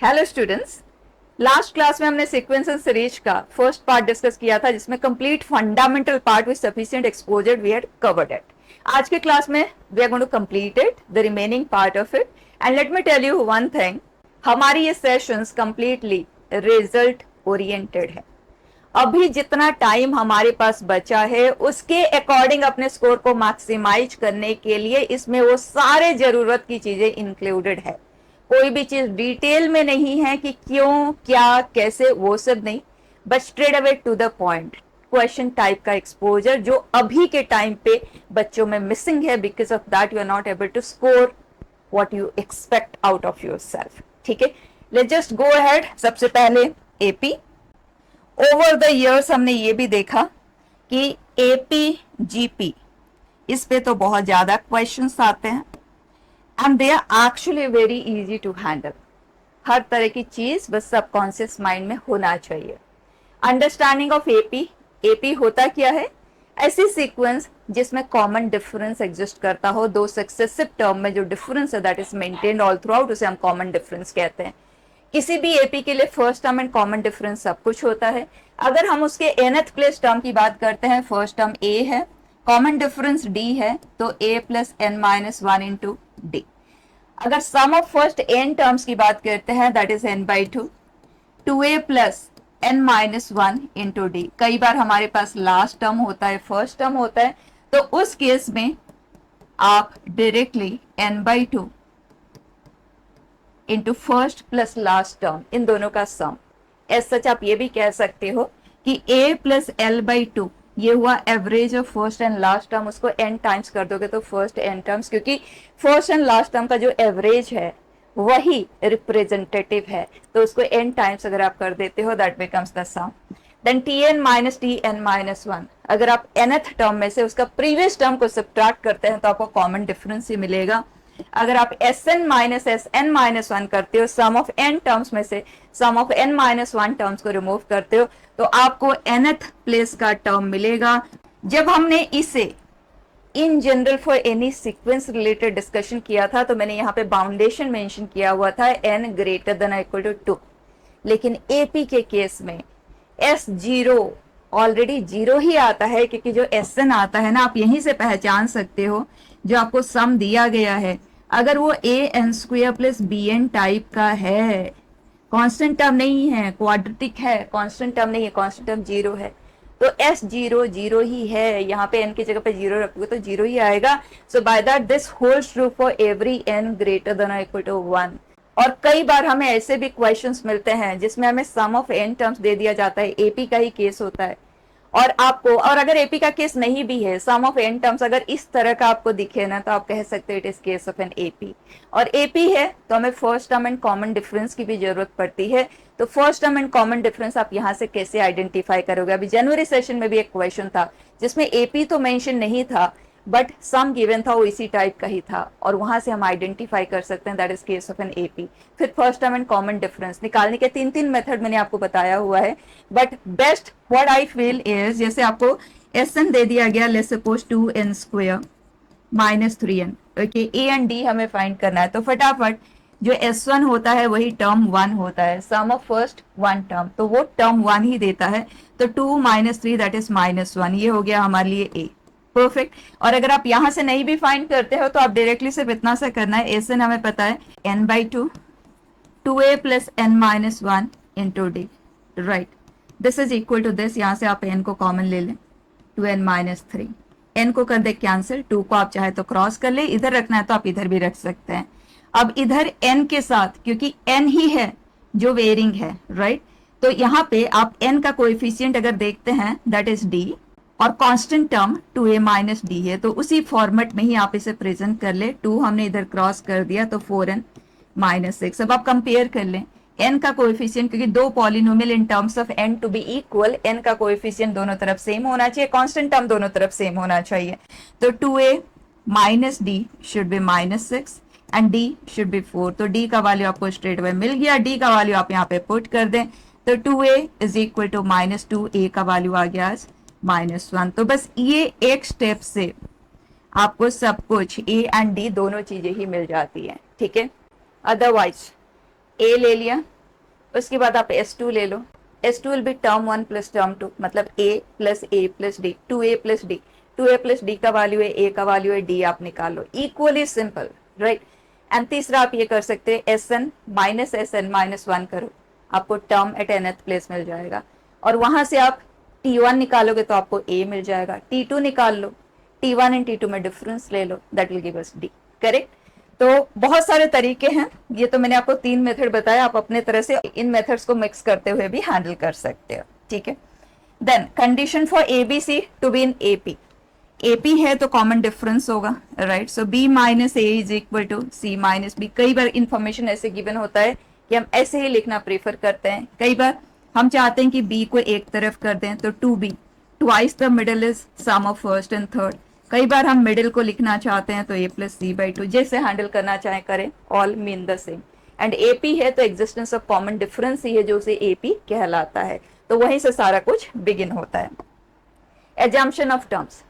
Hello students, last class में हमने sequence and series का फर्स्ट पार्ट डिस्कस किया था जिसमें complete fundamental part with sufficient exposure we had covered it. आज के क्लास में we are going to complete it the remaining part of it. And let me tell you one thing, हमारी ये sessions completely result oriented है. अभी जितना time हमारे पास बचा है उसके अकॉर्डिंग अपने स्कोर को मैक्सिमाइज करने के लिए इसमें वो सारे जरूरत की चीजें इंक्लूडेड है. कोई भी चीज डिटेल में नहीं है कि क्यों क्या कैसे, वो सब नहीं, but straight away to the point question type का एक्सपोजर जो अभी के टाइम पे बच्चों में मिसिंग है. Because of that you are not able to score what you expect out of yourself. ठीक है, लेट्स जस्ट गो अहेड. सबसे पहले एपी. ओवर द इयर्स हमने ये भी देखा कि एपी जीपी इस पे तो बहुत ज्यादा क्वेश्चंस आते हैं and they are actually very easy to handle. हर तरह की चीज बस सबकॉन्शियस माइंड में होना चाहिए. Understanding of AP. एपी होता क्या है? ऐसी सीक्वेंस जिसमें कॉमन डिफरेंस एग्जिस्ट करता हो. दो सक्सेसिव टर्म में जो डिफरेंस है that is maintained all through out, उसे हम कॉमन डिफरेंस कहते हैं. किसी भी एपी के लिए first term and common difference सब कुछ होता है. अगर हम उसके nth प्लेस टर्म की बात करते हैं, फर्स्ट टर्म ए है, कॉमन डिफरेंस डी है, तो a plus n minus one into d. अगर sum of first n terms की बात करते हैं that is n by two, 2a plus n minus one into d. कई बार हमारे पास लास्ट टर्म होता है, फर्स्ट टर्म होता है, तो उस केस में आप directly n by two into first plus last term, इन दोनों का सम. एज सच आप ये भी कह सकते हो कि a plus L by two ये हुआ average of first and last term. उसको n टाइम्स कर दोगे तो फर्स्ट n टर्म्स, क्योंकि फर्स्ट एंड लास्ट टर्म का जो एवरेज है वही रिप्रेजेंटेटिव है, तो उसको n टाइम्स अगर आप कर देते हो that becomes the sum. Then tn minus tn minus one, अगर आप nth टर्म में से उसका प्रीवियस टर्म को सब्ट्रैक्ट करते हैं तो आपको कॉमन डिफरेंस ही मिलेगा. अगर आप Sn minus Sn minus one करते हो, सम ऑफ n टर्म्स में से sum of n minus one terms को रिमूव करते हो तो आपको nth प्लेस का टर्म मिलेगा. जब हमने इसे in general for any sequence related discussion किया था तो मैंने यहाँ पे बाउंडेशन मेंशन किया हुआ था n greater than equal to 2. लेकिन एपी के केस में S0 ऑलरेडी जीरो ही आता है, क्योंकि जो Sn आता है ना, आप यहीं से पहचान सकते हो जो आपको सम दिया गया है, अगर वो an square plus bn type का है, कांस्टेंट टर्म नहीं है, क्वाड्रेटिक है, कांस्टेंट टर्म नहीं है, कांस्टेंट टर्म जीरो है, तो S0 जीरो ही है. यहाँ पे n की जगह पे जीरो रखोगे तो जीरो ही आएगा. So by that this holds true for every n greater than equal to 1. और कई बार हमें ऐसे भी क्वेश्चंस मिलते हैं जिसमें हमें सम ऑफ n टर्म्स दे दिया जाता है, एपी का ही केस होता है, और आपको, और अगर एपी का केस नहीं भी है, सम ऑफ n टर्म्स अगर इस तरह का आपको दिखे ना, तो आप कह सकते हो it is case of an AP. और एपी है तो हमें first term and common difference की भी जरूरत पड़ती है. तो first term and common difference आप यहाँ से कैसे आइडेंटिफाई करोगे? अभी जनवरी सेशन में भी एक क्वेश्चन था जिसमें एपी तो मेंशन नहीं था बट सम गिवन था, वो इसी टाइप का ही था, और वहां से हम आइडेंटिफाई कर सकते हैं that is case of an AP. फिर first term and common difference निकालने के तीन मेथड मैंने आपको बताया हुआ है, but best what I feel is, जैसे आपको Sn दे दिया गया, let's suppose 2n square minus 3n, okay, a and d हमें फाइंड करना है, तो फटाफट जो S1 होता है वही टर्म 1 होता है, sum of first one term, तो वो टर्म 1 ही देता है, तो 2 माइनस 3 दैट इज माइनस 1. ये हो गया हमारे लिए a. परफेक्ट. और अगर आप यहां से नहीं भी फाइंड करते हो तो आप डायरेक्टली सिर्फ इतना सा करना है, Sn हमें पता है n by two, 2a plus n minus one into d, right. This is equal to this, यहाँ से आप n को कॉमन ले लें, 2n माइनस 3, n को कर दे कैंसिल, 2 को आप चाहे तो क्रॉस कर ले, इधर रखना है तो आप इधर भी रख सकते हैं. अब इधर n के साथ, क्योंकि n ही है जो वेरिंग है, राइट, तो यहाँ पे आप n का कोएफिशिएंट अगर देखते हैं दैट इज d, और constant term 2a minus D है, तो उसी फॉर्मेट में ही आप इसे प्रेजेंट कर ले. 2 हमने इधर क्रॉस कर दिया तो 4n माइनस 6. अब आप कंपेयर कर लें n का कोएफिशिएंट, क्योंकि दो polynomial in terms of n to be equal, n का कोएफिशिएंट दोनों तरफ सेम होना चाहिए, कांस्टेंट टर्म दोनों तरफ सेम होना चाहिए. तो 2a minus D should be minus 6 and d should be 4. तो d का वैल्यू आपको स्ट्रेट अवे मिल गया, d का वैल्यू आप यहाँ पे पुट कर दें, तो 2a is equal to minus 2, a का वैल्यू आ गया माइनस 1. तो बस ये एक स्टेप से आपको सब कुछ a एंड d दोनों चीजें ही मिल जाती हैं. ठीक है, अदरवाइज a ले लिया, उसके बाद आप S2 ले लो, S2 will be term 1 plus term 2, मतलब A plus A plus D, 2A plus D, 2A plus D का वैल्यू है, A का वैल्यू है, D आप निकाल लो, इक्वली सिंपल, राइट। एंड तीसरा आप ये कर सकते हैं SN माइनस 1 करो, आपको टर्म एट nth प्लेस मिल जाएगा, और वहां से आप T1 निकालोगे तो आपको A मिल जाएगा, T2 निकाल लो, T1 एंड T2 में डिफरेंस ले लो, that will give us D, correct. तो बहुत सारे तरीके हैं, ये तो मैंने आपको 3 मेथड बताया, आप अपने तरह से इन मेथड्स को मिक्स करते हुए भी हैंडल कर सकते हो, ठीक है। Then condition for ABC to be in AP, AP है तो कॉमन डिफरेंस होगा, right. So B minus A is equal to C minus B। कई बार इंफॉर्मेशन ऐसे गिवन होता है कि हम ऐसे ही लिखना प्रेफर करते हैं, कई बार हम चाहते हैं कि B को एक तरफ कर दें तो 2B, twice the middle is sum of first and third. कई बार हम मिडिल को लिखना चाहते हैं तो A प्लस C बाई 2, जैसे हैंडल करना चाहे करें, all mean the same. And AP है तो एग्जिस्टेंस ऑफ कॉमन डिफरेंस ही है जो उसे AP कहलाता है, तो वहीं से सारा कुछ बिगिन होता है। एजम्पशन ऑफ टर्म्स,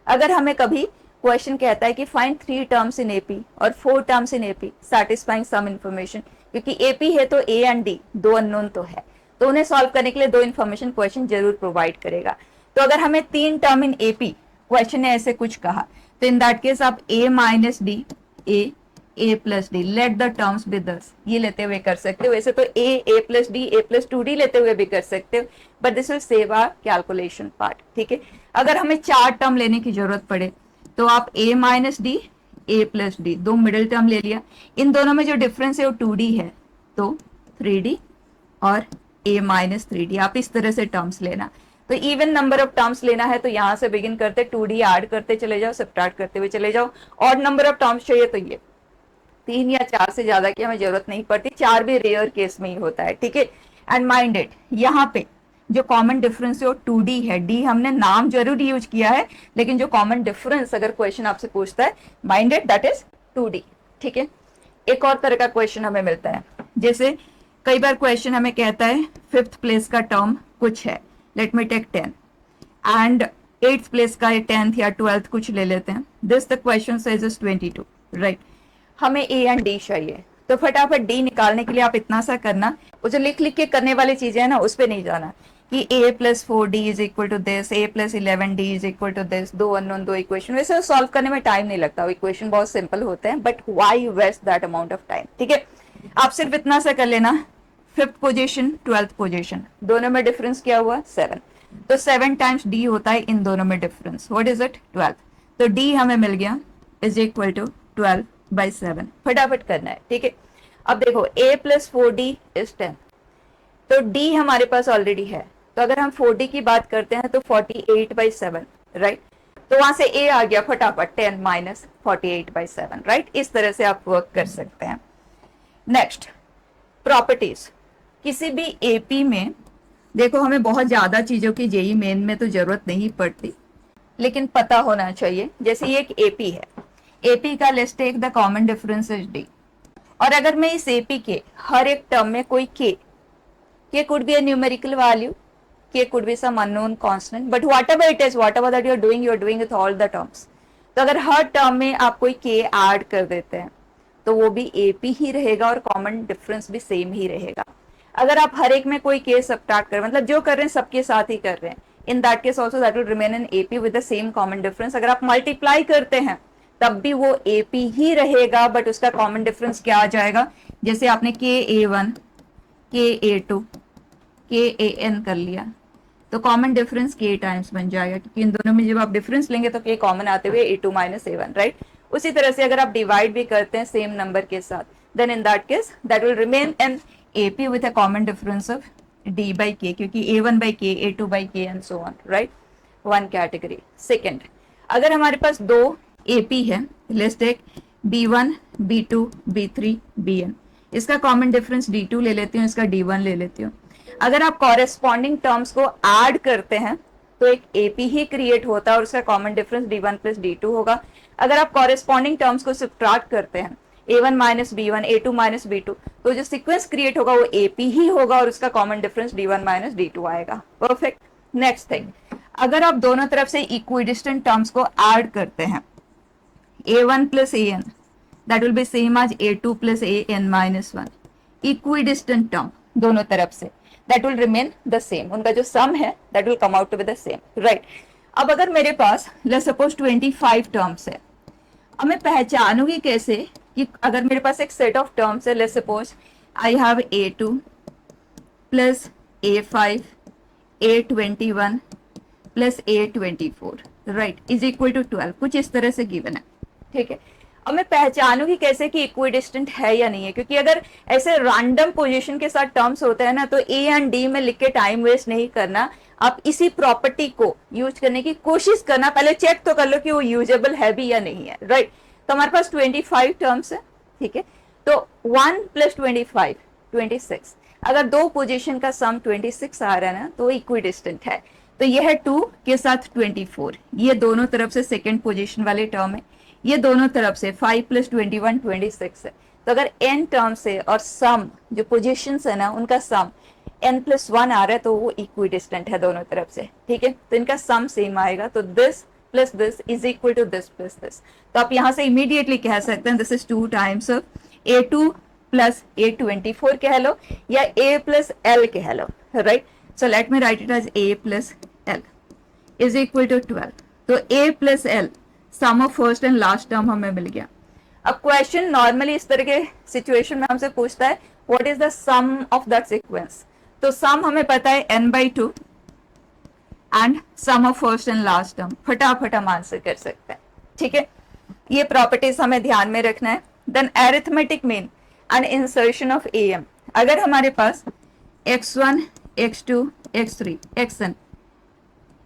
अगर हमें कभी क्वेश्चन कहता है कि फाइंड 3 टर्म्स इन AP और 4 terms in AP satisfying some information, क्योंकि AP है तो A एंड D दो अननोन तो है, तो उन्हें सॉल्व करने के लिए 2 इन्फॉर्मेशन क्वेश्चन जरूर प्रोवाइड करेगा। तो अगर हमें 3 टर्म इन AP क्वेश्चन ने ऐसे कुछ कहा, तो इन दैट केस आप A minus D, A plus D, let the terms be दस, ये लेते हुए कर सकते हो। वैसे तो A plus D, A plus 2D लेते हुए भी कर सकते हो, but this will save our calculation part, ठीक है। अगर हमें 4 टर्म लेने की जरूरत पड़े तो आप A minus D, A plus D, 2 middle term ले लिया, इन दोनों में जो डिफरेंस है वो 2D है, तो 3D और A माइनस 3D, आप इस तरह से टर्म्स लेना। तो इवन नंबर ऑफ टर्म्स लेना है तो यहां से बिगिन करते 2D ऐड करते चले जाओ, सब्ट्रैक्ट करते हुए चले जाओ। ऑड नंबर ऑफ टर्म्स चाहिए तो ये 3 या 4 से ज्यादा की हमें जरूरत नहीं पड़ती, 4 भी रेयर केस में ही होता है, ठीक है। एंड माइंड इट, यहाँ पे जो कॉमन डिफरेंस है वो 2D है, D हमने नाम जरूर यूज किया है, लेकिन जो कॉमन डिफरेंस अगर क्वेश्चन आपसे पूछता है, mind it that is 2D, ठीक है। एक और तरह का क्वेश्चन हमें मिलता है, जैसे कई बार क्वेश्चन हमें कहता है 5th प्लेस का टर्म कुछ है, let me take 10, and 8th place का 10th या 12th कुछ ले लेते हैं, this the question says is 22, right. हमें A एंड D चाहिए, तो फटाफट D निकालने के लिए आप इतना सा करना, वो जो लिख लिख के करने वाली चीजें है ना, उस पर नहीं जाना कि A plus 4D is equal to this, A plus 11D is equal to this, 2 unknown 2 equation. वैसे सॉल्व करने में टाइम नहीं लगता, इक्वेशन बहुत सिंपल होते हैं, but why waste that amount of time, ठीक है। आप सिर्फ इतना सा कर लेना, 5th पोजीशन 12th पोजीशन, दोनों में डिफरेंस क्या हुआ 7, तो 7 टाइम्स D होता है इन दोनों में डिफरेंस, व्हाट इज इट 12, तो D हमें मिल गया इज इक्वल टू 12 बाई 7, फटाफट करना है, ठीक है। अब देखो A प्लस 4D इज 10, तो D हमारे पास ऑलरेडी है, तो अगर हम 4D की बात करते हैं तो 48 बाई 7, राइट। तो वहां से A आ गया फटाफट 10 माइनस 48 बाई 7, राइट। इस तरह से आप वर्क कर सकते हैं। नेक्स्ट प्रॉपर्टीज, किसी भी AP में देखो हमें बहुत ज्यादा चीजों की JEE मेन में तो जरूरत नहीं पड़ती, लेकिन पता होना चाहिए। जैसे ये एक AP है, AP का let's take the common difference is D, और अगर मैं इस AP के हर एक टर्म में कोई K could be a numerical value, K could be some unknown constant, but whatever it is, whatever that you are doing with all the terms. तो अगर हर टर्म में आप कोई K ऐड कर देते हैं तो वो भी AP ही रहेगा और कॉमन डिफरेंस भी सेम ही रहेगा। अगर आप हर एक में कोई K सब्ट्रैक्ट कर, मतलब जो कर रहे हैं सबके साथ ही कर रहे हैं, इन that case also that will remain in AP with the same common difference. अगर आप मल्टीप्लाई करते हैं तब भी वो AP ही रहेगा, बट उसका कॉमन डिफरेंस क्या आ जाएगा, जैसे आपने KA1 KA2 KAN कर लिया तो कॉमन डिफरेंस K टाइम्स बन जाएगा, क्योंकि इन दोनों में जब आप डिफरेंस लेंगे तो K कॉमन आते हुए A2 माइनस A1, राइट। उसी तरह से अगर आप डिवाइड भी करते हैं सेम नंबर के साथ, then in that case that will remain an AP with a common difference of D by K, क्योंकि A1 by K, A2 by K and so on, right. One category. Second, अगर हमारे पास 2 AP है, let's take B1 B2 B3 BN, इसका common difference D2 ले लेती हूँ, इसका D1 ले लेती हूँ। अगर आप कॉरेस्पॉन्डिंग टर्म्स को ऐड करते हैं तो एक AP ही क्रिएट होता है और उसका common difference D1 plus D2 होगा। अगर आप कॉरेस्पॉन्डिंग टर्म्स को सब्ट्रैक्ट करते हैं, A1 minus B1 A2 minus B2, तो जो सीक्वेंस क्रिएट होगा वो AP ही होगा और उसका common difference D1 minus D2 आएगा। परफेक्ट। नेक्स्ट थिंग, अगर आप दोनों तरफ से इक्विडिस्टेंट टर्म्स को ऐड करते हैं, A1 plus AN that will be same as A2 plus AN minus 1, equidistant term, दोनों तरफ से, that will remain the same, उनका जो सम है that will come out to be the same, right. अब अगर मेरे पास लेट्स सपोज 25 टर्म्स है, अब मैं पहचानूंगी कैसे कि अगर मेरे पास एक सेट ऑफ टर्म्स है, let's suppose I have A2 plus A5 A21 plus A24, right, is equal to 12, कुछ इस तरह से गिवन है, ठीक है। अब मैं पहचानूंगी कैसे कि इक्विडिस्टेंट है या नहीं है, क्योंकि अगर ऐसे रैंडम पोजीशन के साथ टर्म्स होते हैं ना, तो ए एंड डी में लिख के टाइम वेस्ट नहीं करना, आप इसी प्रॉपर्टी को यूज करने की कोशिश करना, पहले चेक तो कर लो कि वो यूजेबल है भी या नहीं है, राइट। तो हमारे पास 25 टर्म्स है, ठीक है, तो 1 प्लस 25 26, अगर दो पोजीशन का सम 26 आ रहा है ना, तो इक्विडिस्टेंट है। तो ये है 2 के साथ 24, ये दोनों तरफ से सेकेंड पोजीशन वाले टर्म है, ये दोनों तरफ से 5 प्लस 21 26 है। तो अगर n टर्म्स है और सम जो पोजीशंस है ना उनका सम n+1 आ रहा है, तो वो इक्विडिस्टेंट है दोनों तरफ से, ठीक है। तो इनका सम सेम आएगा, तो this plus this is equal to this plus this. तो आप यहां से इमीडिएटली कह सकते हैं this is 2 times A2 plus A24 कह लो, या A प्लस L कह लो, right. So let me write it as A plus L is equal to 12। तो A plus L sum of first and last term हमें मिल गया। अब question normally इस तरह के सिचुएशन में हमसे पूछता है what is the sum of that sequence. तो सम हमें पता है n/2 and sum of first and last term, फटाफट हम आंसर कर सकते हैं, ठीक है। ये प्रॉपर्टीज हमें ध्यान में रखना है। Then arithmetic mean and insertion of am, अगर हमारे पास x1 x2 x3 xn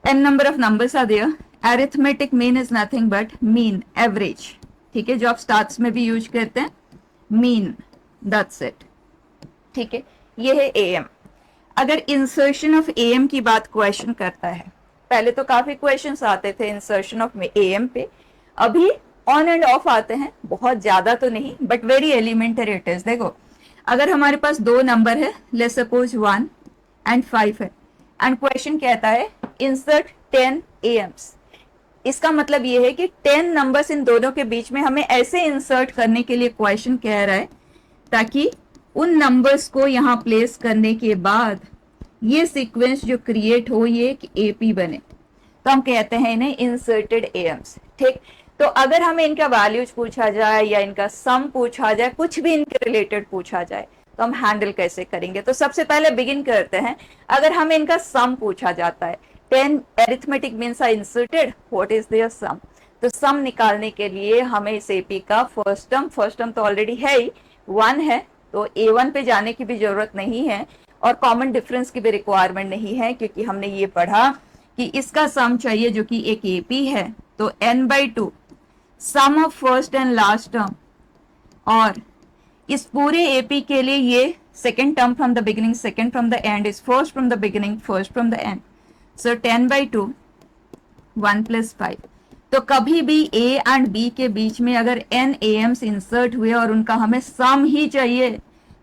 n number of numbers are there, arithmetic mean is nothing but mean, average, ठीक है, जो आप स्टार्ट्स में भी यूज करते हैं, mean, that's it, ठीक है। ये है am। अगर इंसर्शन ऑफ am की बात क्वेश्चन करता है, पहले तो काफी क्वेश्चंस आते थे इंसर्शन ऑफ am पे, अभी ऑन एंड ऑफ आते हैं, बहुत ज्यादा तो नहीं but very elementary it is. देखो अगर हमारे पास दो नंबर है, लेट्स सपोज 1 एंड 5 है, एंड क्वेश्चन कहता है इंसर्ट 10 AMs, इसका मतलब ये है कि 10 नंबर्स इन दोनों के बीच में हमें ऐसे इंसर्ट करने के लिए क्वेश्चन कह रहा है ताकि उन नंबर्स को यहाँ प्लेस करने के बाद ये सीक्वेंस जो क्रिएट हो ये एक AP बने, तो हम कहते हैं इन्हें इंसर्टेड AMs, ठीक। तो अगर हमें इनका वैल्यूज पूछा जाए या इनका सम पूछा जाए, कुछ भी इनके रिलेटेड पूछा जाए, तो हम हैंडल कैसे करेंगे। तो सबसे पहले बिगिन करते हैं, अगर हमें इनका सम पूछा जाता है, 10 arithmetic means are inserted, what is their sum. तो सम निकालने के लिए हमें इस AP का फर्स्ट टर्म तो ऑलरेडी है ही, 1 है, तो A1 पे जाने की भी जरूरत नहीं है और कॉमन डिफरेंस की भी रिक्वायरमेंट नहीं है, क्योंकि हमने ये पढ़ा कि इसका सम चाहिए जो कि एक AP है। तो n/2 sum of first and last term, और इस पूरे AP के लिए ये second term from the beginning, second from the end is first from the beginning, first from the end. So 10/2 1 + 5। तो कभी भी A एंड B के बीच में अगर n AMs इंसर्ट हुए और उनका हमें सम ही चाहिए,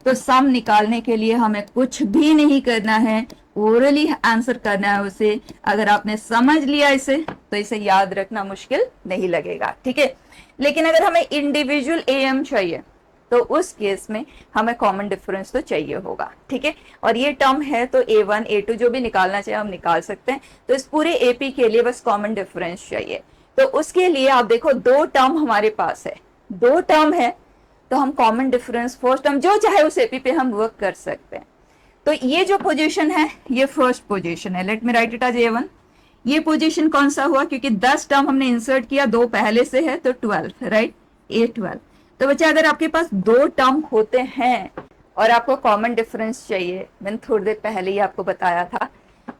तो सम निकालने के लिए हमें कुछ भी नहीं करना है, ओरली आंसर करना है उसे। अगर आपने समझ लिया इसे तो इसे याद रखना मुश्किल नहीं लगेगा, ठीक है। लेकिन अगर हमें इंडिविजुअल AM चाहिए तो उस केस में हमें कॉमन डिफरेंस तो चाहिए होगा, ठीक है। और ये टर्म है तो A1 A2 जो भी निकालना चाहिए हम निकाल सकते हैं। तो इस पूरे AP के लिए बस कॉमन डिफरेंस चाहिए। तो उसके लिए आप देखो दो टर्म हमारे पास है, दो टर्म है, तो हम कॉमन डिफरेंस फर्स्ट टर्म जो चाहे उस AP पे हम वर्क कर सकते हैं। तो ये जो पोजीशन है ये फर्स्ट पोजीशन है, let me write it as A1। ये पोजीशन कौन सा हुआ, क्योंकि 10 टर्म हमने इंसर्ट किया, दो पहले से है तो 12, राइट, A12। तो बच्चा अगर आपके पास दो टर्म होते हैं और आपको कॉमन डिफरेंस चाहिए, मैंने थोड़ी देर पहले ही आपको बताया था,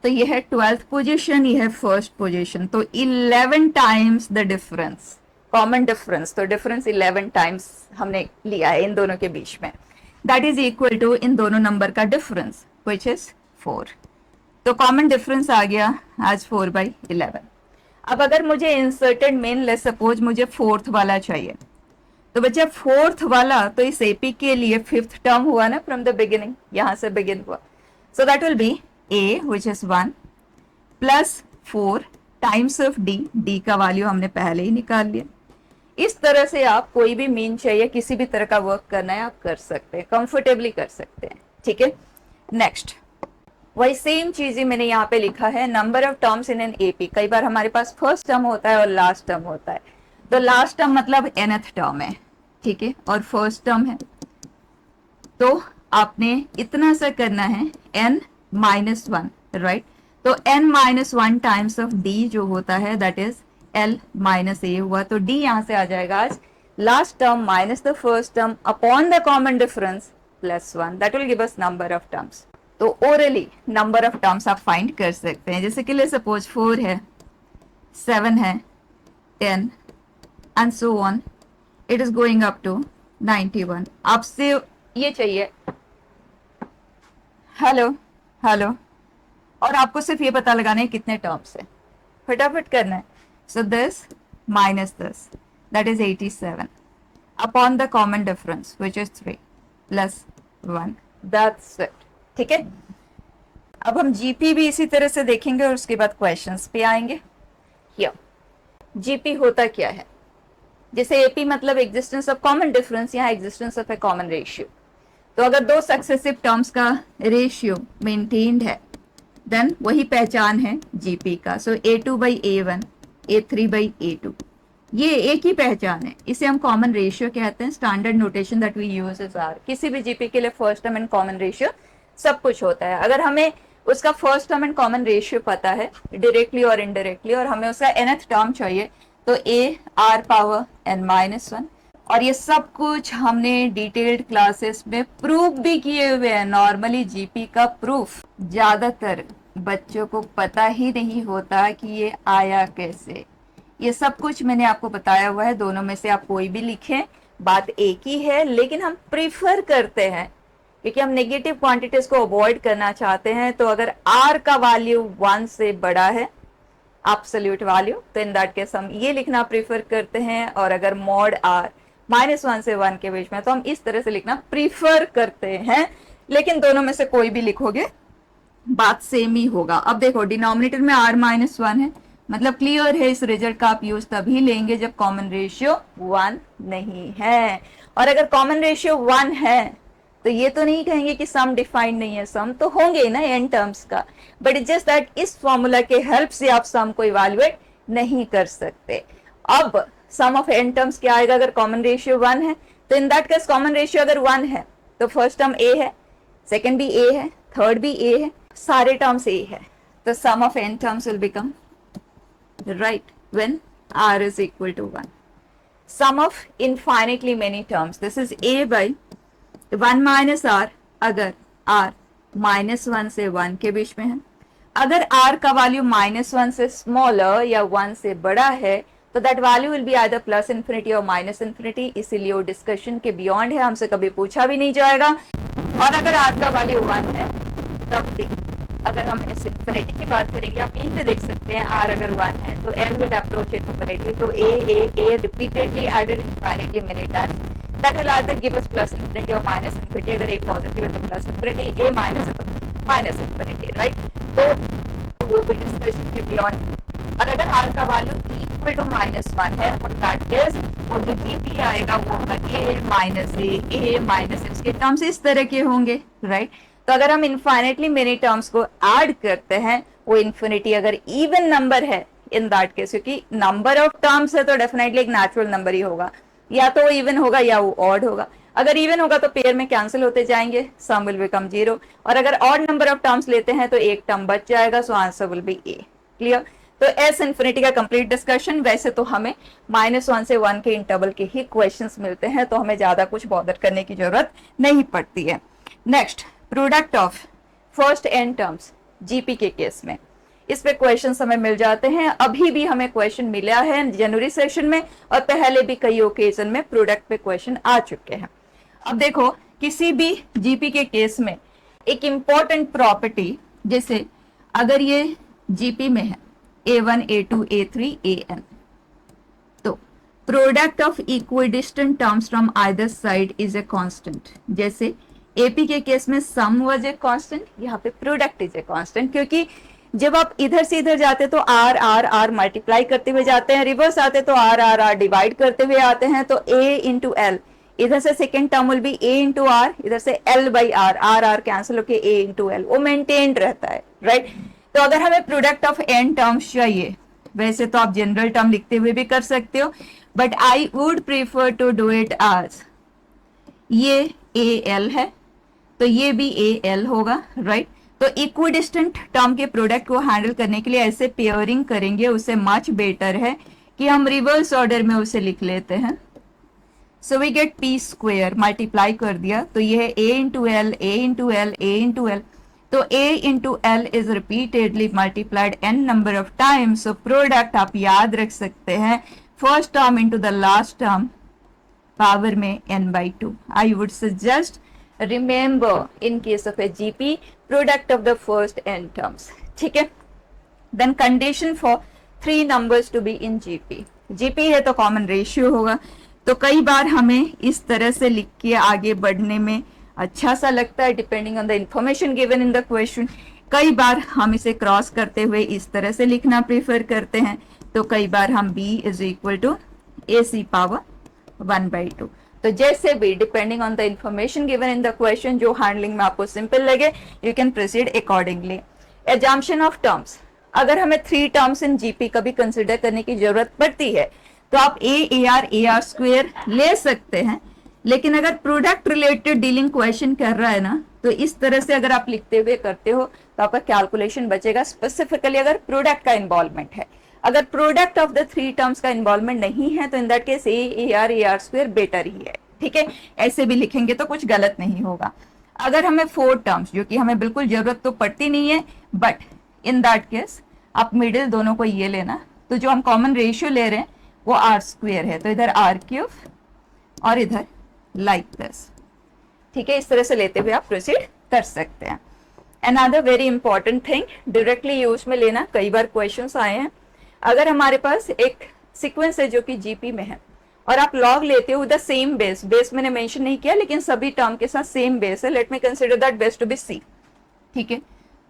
तो ये है 12th पोजीशन, ये है फर्स्ट पोजीशन, तो 11 times the difference, common difference, तो डिफरेंस 11 टाइम्स हमने लिया है इन दोनों के बीच में, दैट इज इक्वल टू इन दोनों नंबर का डिफरेंस विच इज 4। तो कॉमन डिफरेंस आ गया आज 4/11। अब अगर मुझे इंसर्टेड मेन लेट्स सपोज मुझे फोर्थ वाला चाहिए, तो बच्चा फोर्थ वाला तो इस AP के लिए 5th टर्म हुआ ना फ्रॉम द बिगिनिंग, यहां से बिगिन हुआ, सो that will be A which is 1 plus 4 times of D का वैल्यू हमने पहले ही निकाल लिया। इस तरह से आप कोई भी मीन चाहिए, किसी भी तरह का वर्क करना है आप कर सकते हैं, कंफर्टेबली कर सकते हैं, ठीक है। नेक्स्ट वही सेम चीज ही मैंने यहाँ पे लिखा है, number of terms in an AP. कई बार हमारे पास फर्स्ट टर्म होता है और लास्ट टर्म होता है, तो लास्ट टर्म मतलब nth टर्म है, ठीक है, और फर्स्ट टर्म है, तो आपने इतना सा करना है n-1, राइट। तो n-1 टाइम्स ऑफ d जो होता है दैट इज l-a हुआ, तो d यहां से आ जाएगा आज last term minus the first term upon the common difference plus 1, that will give us number of terms. तो ओरली नंबर ऑफ टर्म्स आप फाइंड कर सकते हैं, जैसे कि ले सपोज 4 है, 7 है, 10 and so on, it is going up to 91। आपसे ये चाहिए, हेलो हेलो, और आपको सिर्फ ये पता लगाना है कितने टर्म्स है, फटाफट करना है। So this minus this that is 87 upon the common difference which is 3 plus 1, that's it, ठीक है। अब हम जीपी भी इसी तरह से देखेंगे और उसके बाद क्वेश्चंस पे आएंगे। हियर जीपी होता क्या है, जैसे एपी मतलब एग्जिस्टेंस ऑफ कॉमन डिफरेंस, यहाँ existence of A common ratio. तो अगर दो सक्सेसिव टर्म्स का रेशियो मेंटेन्ड है देन वही पहचान है जीपी का। सो a2/a1, a3/a2, ये एक ही पहचान है, इसे हम कॉमन रेशियो कहते हैं। Standard notation that we use is r. किसी भी जीपी के लिए first term and common ratio सब कुछ होता है। अगर हमें उसका first term and common ratio पता है डायरेक्टली और इनडायरेक्टली, और हमें उसका nth टर्म चाहिए, तो a r पावर n-1, और ये सब कुछ हमने डिटेल्ड क्लासेस में प्रूफ भी किए हुए हैं। नॉर्मली जीपी का प्रूफ ज्यादातर बच्चों को पता ही नहीं होता कि ये आया कैसे, ये सब कुछ मैंने आपको बताया हुआ है। दोनों में से आप कोई भी लिखें, बात एक ही है, लेकिन हम प्रिफर करते हैं क्योंकि हम नेगेटिव क्वांटिटीज को अवॉइड करना चाहते हैं। तो अगर r का वैल्यू 1 से बड़ा है, एब्सोल्यूट वैल्यू, तो इन दैट केस हम ये लिखना प्रीफर करते हैं। और अगर मॉड r -1 से 1 के बीच में, तो हम इस तरह से लिखना प्रीफर करते हैं। लेकिन दोनों में से कोई भी लिखोगे बात सेम ही होगा। अब देखो डिनोमिनेटर में r-1 है, मतलब क्लियर है इस रिजल्ट का आप यूज तभी लेंगे जब कॉमन रेशियो 1 नहीं है। और अगर कॉमन रेशियो 1 है तो ये तो नहीं कहेंगे कि सम डिफाइंड नहीं है, सम तो होंगे ना एन टर्म्स का, बट इट जस्ट दैट इस फॉर्मूला के हेल्प से आप सम को इवैल्यूएट नहीं कर सकते। अब सम ऑफ एन टर्म्स क्या आएगा अगर कॉमन रेशियो 1 है, तो in that case common ratio अगर 1 है तो फर्स्ट टर्म a है, सेकंड भी a है, थर्ड भी a है, सारे टर्म्स a है, तो sum of n terms will become right when r is equal to 1. Sum of infinitely many terms, this is a by 1 minus r अगर r -1 से 1 के बीच में है। अगर r का वैल्यू -1 से स्मॉलर या 1 से बड़ा है तो that value will be either plus infinity और माइनस इन्फिनिटी, इसीलिए वो डिस्कशन के बियॉन्ड है, हमसे कभी पूछा भी नहीं जाएगा। और अगर r का वैल्यू 1 है तब भी, अगर हम इस इन्फिनिटी की बात करेंगे, आप यहीं पे देख सकते हैं r अगर 1 है तो n will approach infinity, तो a repeatedly added infinity many times, that will either give us plus infinity or minus infinity। अगर a पॉजिटिव है तो प्लस इन्फिनिटी, a माइनस है तो माइनस इन्फिनिटी, राइट। तो वो भी डिस्कशन के बियॉन्ड। और अगर r का वैल्यू इक्वल टू -1 है और दैट इज, वो जो जीपी आएगा वो होगा a माइनस इसके टर्म्स इस तरह के होंगे, राइट। तो अगर हम इनफाइनेटली मेनी टर्म्स को ऐड करते हैं, वो इन्फिनिटी अगर इवन नंबर है इन दैट केस, क्योंकि नंबर ऑफ टर्म्स है तो डेफिनेटली एक नेचुरल नंबर ही होगा, या तो वो इवन होगा या वो ऑड होगा। अगर इवन होगा तो पेयर में कैंसिल होते जाएंगे, सम विल बिकम 0। और अगर ऑड नंबर ऑफ टर्म्स लेते हैं तो एक टर्म बच जाएगा, so answer will be A. Clear. तो एस इन्फिनिटी का कंप्लीट डिस्कशन। वैसे तो हमें -1 से 1 के इंटरवल के ही क्वेश्चंस मिलते हैं, तो हमें ज्यादा कुछ बॉदर करने की जरूरत नहीं पड़ती है। Next, product of first n terms GP के केस में, इस पे क्वेश्चन हमें मिल जाते हैं। अभी भी हमें क्वेश्चन मिला है जनवरी सेशन में, और पहले भी कई ओकेजन में प्रोडक्ट पे क्वेश्चन आ चुके हैं। अब देखो, किसी भी जीपी के केस में एक इंपॉर्टेंट प्रॉपर्टी, जैसे अगर ये जीपी में है a1 a2 a3 an, तो product of equidistant terms from either side is a constant. जैसे एपी के केस में सम वाज ए कांस्टेंट, यहाँ पे प्रोडक्ट इज ए कांस्टेंट, क्योंकि जब आप इधर से इधर जाते तो आर आर आर मल्टीप्लाई करते हुए जाते हैं, रिवर्स आते तो आर आर आर डिवाइड करते हुए आते हैं, तो ए इंटू एल इधर से second term will be a into r, इधर से l by r, r r cancel होके a इंटू एल, वो मेंटेन्ड रहता है, राइट। तो अगर हमें प्रोडक्ट ऑफ n टर्म्स चाहिए, वैसे तो आप जनरल टर्म लिखते हुए भी कर सकते हो, but I would prefer to do it as ये ए एल है तो ये भी ए एल होगा, राइट। तो इक्विडिस्टेंट टर्म के प्रोडक्ट को हैंडल करने के लिए ऐसे पेयरिंग करेंगे, उससे मच बेटर है कि हम रिवर्स ऑर्डर में उसे लिख लेते हैं। So we get p square, multiply कर दिया तो ये है a into l, a into l, a into l. तो a into l is repeatedly multiplied n number of times. So product आप याद रख सकते हैं first term into the last term power में n/2। I would suggest remember in case of a GP product of the first n terms, ठीक है। Then condition for 3 numbers to be in GP, GP है तो common ratio होगा। तो कई बार हमें इस तरह से लिख के आगे बढ़ने में अच्छा सा लगता है depending on the information given in the question. कई बार हम इसे क्रॉस करते हुए इस तरह से लिखना प्रेफर करते हैं, तो कई बार हम b is equal to ac power 1/2। तो जैसे भी depending on the information given in the question, जो हैंडलिंग में आपको सिंपल लगे, you can proceed accordingly. Assumption of terms, अगर हमें 3 टर्म्स इन जीपी कभी कंसिडर करने की जरूरत पड़ती है तो आप ए आर स्क्वेयर ले सकते हैं, लेकिन अगर प्रोडक्ट रिलेटेड डीलिंग क्वेश्चन कर रहा है ना, तो इस तरह से अगर आप लिखते हुए करते हो तो आपका कैलकुलेशन बचेगा, स्पेसिफिकली अगर प्रोडक्ट का इन्वॉल्वमेंट है। अगर प्रोडक्ट ऑफ द 3 टर्म्स का इन्वॉल्वमेंट नहीं है तो in that case A are square better ही है, ठीक है। ऐसे भी लिखेंगे तो कुछ गलत नहीं होगा। अगर हमें 4 टर्म्स, जो कि हमें बिल्कुल जरूरत तो पड़ती नहीं है, बट इन दैट केस आप मिडिल दोनों को ये लेना, तो जो हम कॉमन रेशियो ले रहे हैं वो आर स्क्वेयर है, तो इधर आर क्यूब और इधर लाइक दिस, ठीक है। इस तरह से लेते हुए आप प्रोसीड कर सकते हैं। Another very important thing, directly use में लेना, कई बार क्वेश्चंस आए हैं। अगर हमारे पास एक सीक्वेंस है जो कि जीपी में है और आप लॉग लेते हो द सेम बेस, बेस मैंने मेंशन नहीं किया लेकिन सभी टर्म के साथ सेम बेस है, let me consider that base to be c, ठीक है।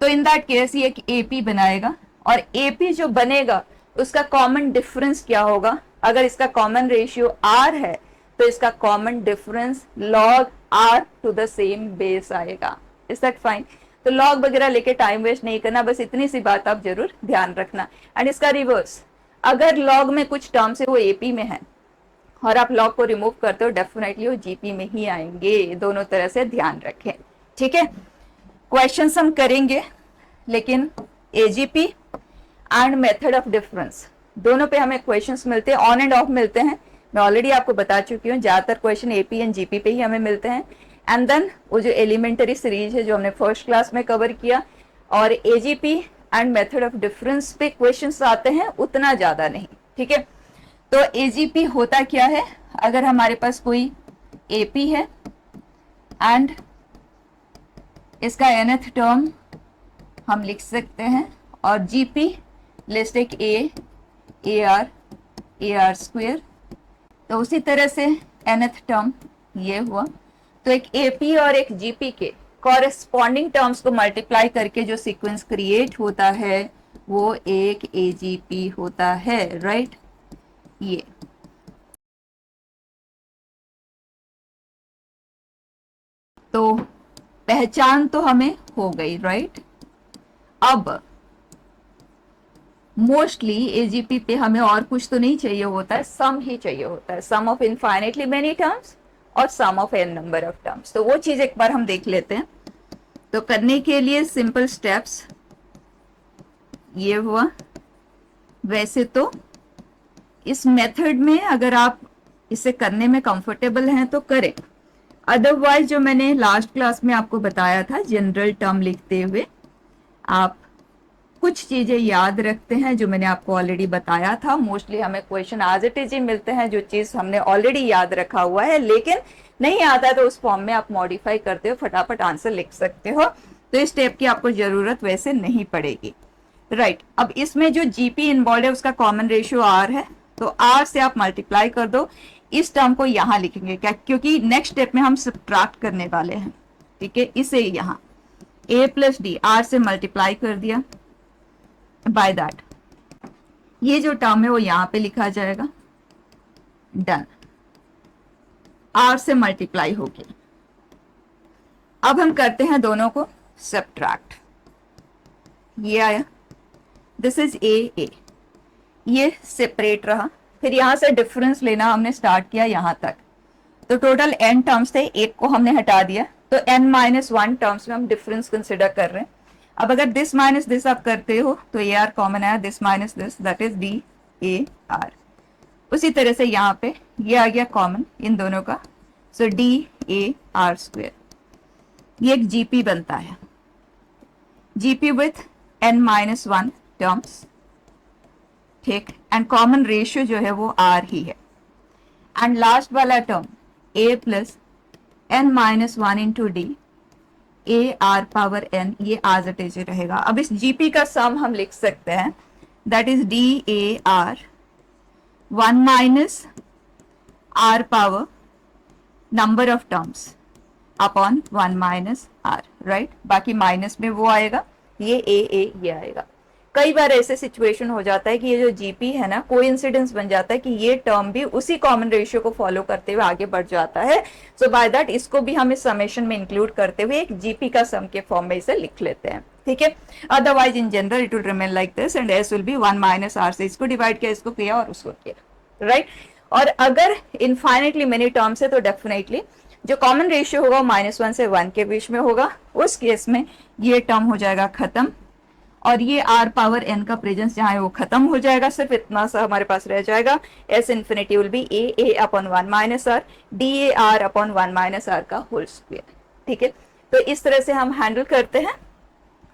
तो इन दैट केस ये एक एपी बनाएगा, और एपी जो बनेगा उसका कॉमन डिफरेंस क्या होगा? अगर इसका कॉमन रेशियो आर है तो इसका common difference log R to the same base आएगा। Is that fine? तो लॉग वगैरह लेके टाइम वेस्ट नहीं करना, बस इतनी सी बात आप जरूर ध्यान रखना। एंड इसका रिवर्स, अगर लॉग में कुछ टर्म्स है वो एपी में है और आप लॉग को रिमूव करते हो, डेफिनेटली वो जीपी में ही आएंगे। दोनों तरह से ध्यान रखें, ठीक है। क्वेश्चंस हम करेंगे, लेकिन AGP and method of difference दोनों पे हमें क्वेश्चंस मिलते हैं, ऑन एंड ऑफ मिलते हैं। मैं ऑलरेडी आपको बता चुकी हूँ, ज्यादातर क्वेश्चन एपी एंड जीपी पे ही हमें मिलते हैं। एंड देन वो जो एलिमेंटरी सीरीज है जो हमने फर्स्ट क्लास में कवर किया, और AGP and method of difference पे क्वेश्चंस आते हैं, उतना ज्यादा नहीं, ठीक है। तो एजीपी होता क्या है? अगर हमारे पास कोई एपी है एंड इसका nth टर्म हम लिख सकते हैं, और GP let's take a are square, तो उसी तरह से nth टर्म ये हुआ। तो एक एपी और एक जीपी के कॉरेस्पॉन्डिंग टर्म्स को मल्टीप्लाई करके जो सीक्वेंस क्रिएट होता है वो एक एजीपी होता है, राइट। ये तो पहचान तो हमें हो गई, राइट। अब मोस्टली एजीपी पे हमें और कुछ तो नहीं चाहिए होता है, सम ही चाहिए होता है, sum of infinitely many terms और sum of N number of terms. तो वो चीज एक बार हम देख लेते हैं। तो करने के लिए सिंपल स्टेप्स ये हुआ। वैसे तो इस मेथड में अगर आप इसे करने में कंफर्टेबल हैं तो करें, अदरवाइज जो मैंने लास्ट क्लास में आपको बताया था जनरल टर्म लिखते हुए आप कुछ चीजें याद रखते हैं जो मैंने आपको ऑलरेडी बताया था। मोस्टली हमें क्वेश्चन एज इट इज ही मिलते हैं, जो चीज हमने ऑलरेडी याद रखा हुआ है, लेकिन नहीं आता है तो उस फॉर्म में आप मॉडिफाई करते हो, फटाफट आंसर लिख सकते हो। तो इस स्टेप की आपको जरूरत वैसे नहीं पड़ेगी, राइट। अब इसमें जो जीपी इन्वॉल्व है उसका कॉमन रेशियो आर है, तो आर से आप मल्टीप्लाई कर दो। इस टर्म को यहां लिखेंगे क्या, क्योंकि नेक्स्ट स्टेप में हम सब्ट्रैक्ट करने वाले हैं, ठीक है। इसे यहां a प्लस डी आर से मल्टीप्लाई कर दिया, बाय दैट ये जो टर्म है वो यहां पे लिखा जाएगा, डन। r से मल्टीप्लाई होगी। अब हम करते हैं दोनों को सब्ट्रैक्ट। ये आया, दिस इज ए, ये सेपरेट रहा। फिर यहां से डिफरेंस लेना हमने स्टार्ट किया यहां तक, तो टोटल n टर्म्स थे, एक को हमने हटा दिया, तो n-1 टर्म्स में हम डिफरेंस कंसिडर कर रहे हैं। अब अगर दिस माइनस दिस आप करते हो तो ए आर कॉमन आया, this minus this that is d a are. उसी तरह से यहाँ पे ये आ गया कॉमन इन दोनों का, सो डी ए आर स्क्वेयर। ये एक जीपी बनता है, जीपी विथ n-1 टर्म्स, ठीक, एंड कॉमन रेशियो जो है वो आर ही है। एंड लास्ट वाला term a plus n-1 into D a are power n, ये आज इट इज रहेगा। अब इस जीपी का सम हम लिख सकते हैं, that is d a r 1 minus r power number of terms upon 1 minus r, right. बाकी माइनस में वो आएगा, ये ये आएगा। कई बार ऐसे सिचुएशन हो जाता है कि ये जो जीपी है ना, कोइंसिडेंस बन जाता है कि ये टर्म भी उसी कॉमन रेशियो को फॉलो करते हुए आगे बढ़ जाता है। सो बाय दैट इसको भी हम इस समेशन में इंक्लूड करते हुए एक जीपी का सम के फॉर्म में इसे लिख लेते हैं, ठीक है। Otherwise in general it will remain like this and s will be 1 minus r से इसको डिवाइड किया, इसको किया और उसको किया, राइट। और अगर इनफाइनेटली मेनी टर्म्स है तो डेफिनेटली जो कॉमन रेशियो होगा -1 से 1 के बीच में होगा। उस केस में ये टर्म हो जाएगा खत्म और ये r पावर n का प्रेजेंस जहां है वो खत्म हो जाएगा। सिर्फ इतना सा हमारे पास रह जाएगा, s infinity will be a upon 1 minus r d a r upon 1 minus r का होल स्क्वायर, ठीक है। तो इस तरह से हम हैंडल करते हैं।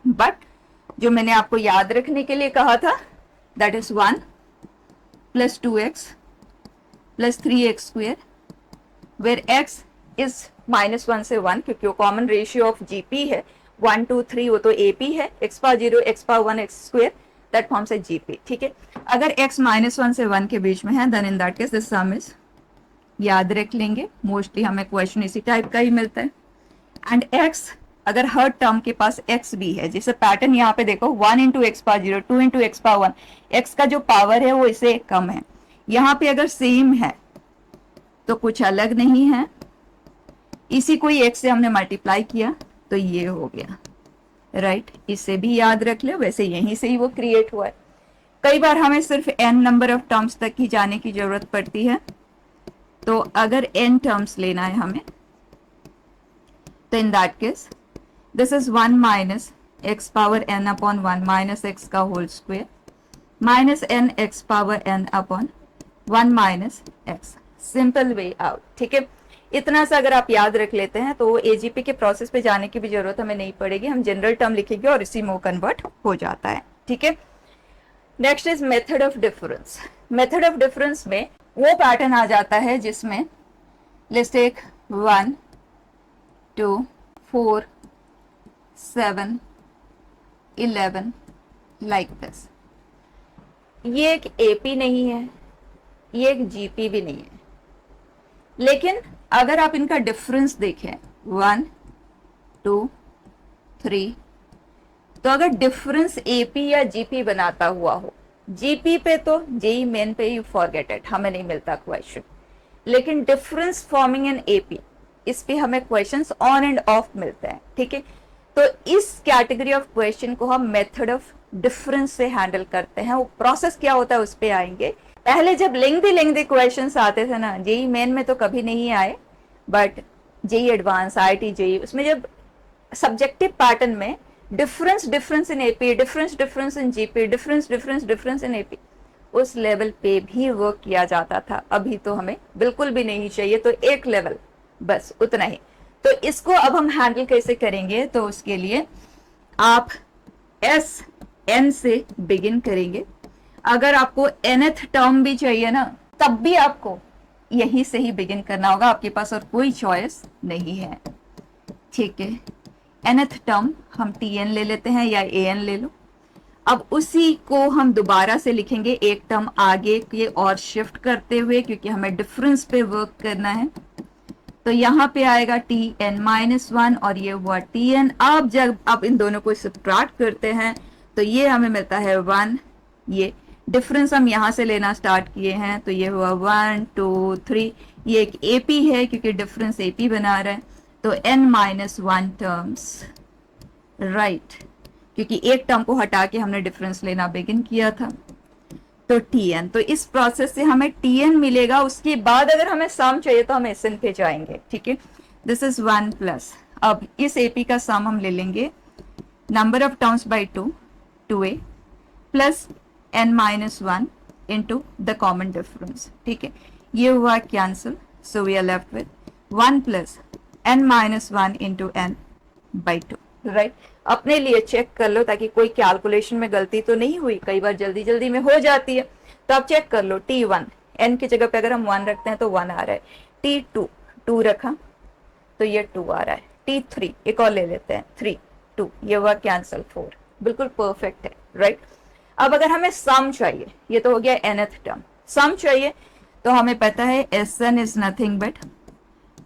बट जो मैंने आपको याद रखने के लिए कहा था, that is 1 plus 2x plus 3x square, where x is -1 से 1, क्योंकि वो कॉमन रेशियो ऑफ जीपी है। 1 2 3 वो तो एपी है, x power 0 x power 1 x square, that forms है जीपी, ठीक है। अगर x -1 से 1 के बीच में है then in that case this sum is, याद रख लेंगे, मोस्टली हमें क्वेश्चन इसी टाइप का ही मिलता है। एंड x अगर हर टर्म के पास x भी है, जैसे पैटर्न यहाँ पे देखो 1 into x power 0 2 into x power 1, x का जो पावर है वो इससे कम है। यहाँ पे अगर सेम है तो कुछ अलग नहीं है, इसी को ही x से हमने मल्टीप्लाई किया तो ये हो गया, राइट। इसे भी याद रख लो, वैसे यहीं से ही वो क्रिएट हुआ है। कई बार हमें सिर्फ n नंबर ऑफ टर्म्स तक ही जाने की जरूरत पड़ती है, तो अगर n टर्म्स लेना है हमें तो in that case this is 1 minus X power n upon 1 minus X का whole square minus n X power n upon 1 minus X, simple way out, ठीक है। इतना सा अगर आप याद रख लेते हैं तो एजीपी के प्रोसेस पे जाने की भी जरूरत हमें नहीं पड़ेगी, हम जनरल टर्म लिखेंगे और इसी में कन्वर्ट हो जाता है, ठीक है। Next is method of difference. Method of difference में वो पैटर्न आ जाता है जिसमें लेट्स टेक 1 2 4 7 11 लाइक दिस। ये एक एपी नहीं है, ये एक जीपी भी नहीं है, लेकिन अगर आप इनका डिफरेंस देखें 1 2 3, तो अगर डिफरेंस एपी या जीपी बनाता हुआ हो, जीपी पे तो जेई मेन पे यू फॉरगेट इट, हमें नहीं मिलता क्वेश्चन, लेकिन डिफरेंस फॉर्मिंग एन एपी, इस पे हमें क्वेश्चंस ऑन एंड ऑफ मिलते हैं, ठीक है। तो इस कैटेगरी ऑफ क्वेश्चन को हम मेथड ऑफ डिफरेंस से हैंडल करते हैं। वो प्रोसेस क्या होता है उस पे आएंगे। पहले जब लेंथी क्वेश्चंस आते थे ना, जेई मेन में तो कभी नहीं आए, but JEE advance IIT JEE, उसमें जब सब्जेक्टिव पैटर्न में difference in AP, difference in GP, difference in AP, उस लेवल पे भी वर्क किया जाता था। अभी तो हमें बिल्कुल भी नहीं चाहिए, तो एक लेवल बस उतना ही। तो इसको अब हम हैंडल कैसे करेंगे, तो उसके लिए आप एस एन से बिगिन करेंगे। अगर आपको nth टर्म भी चाहिए ना, तब भी आपको यहीं से ही बिगिन करना होगा, आपके पास और कोई चॉइस नहीं है, ठीक है। nth टर्म हम tn ले लेते हैं या an ले लो। अब उसी को हम दोबारा से लिखेंगे एक टर्म आगे के और शिफ्ट करते हुए, क्योंकि हमें डिफरेंस पे वर्क करना है। तो यहाँ पे आएगा tn-1 और ये हुआ tn। अब जब आप इन दोनों को सब्ट्रैक्ट करते हैं तो ये हमें मिलता है 1, ये डिफरेंस हम यहाँ से लेना स्टार्ट किए हैं, तो ये हुआ 1 2 3, ये एक एपी है क्योंकि डिफरेंस एपी बना रहा है, तो n minus one terms, right, क्योंकि एक टर्म को हटा के हमने डिफरेंस लेना बिगिन किया था, तो tn। तो इस प्रोसेस से हमें tn मिलेगा। उसके बाद अगर हमें सम चाहिए तो हम एसएन पे जाएंगे, ठीक है। दिस इज 1 प्लस, अब इस एपी का सम हम ले लेंगे number of terms by 2a plus n minus one into the common difference, ठीक है। ये हुआ cancel, so we are left with 1 plus n minus one into n by 2, right. अपने लिए चेक कर लो ताकि कोई कैलकुलेशन में गलती तो नहीं हुई, कई बार जल्दी जल्दी में हो जाती है, तो आप चेक कर लो। t1 n की जगह पे अगर हम 1 रखते हैं तो 1 आ रहा है, t2 2 रखा तो ये 2 आ रहा है, t3 एक और ले लेते हैं 3 2, ये हुआ कैंसिल 4, बिल्कुल परफेक्ट है, राइट। अब अगर हमें सम चाहिए, ये तो हो गया nth टर्म, सम चाहिए तो हमें पता है Sn is nothing but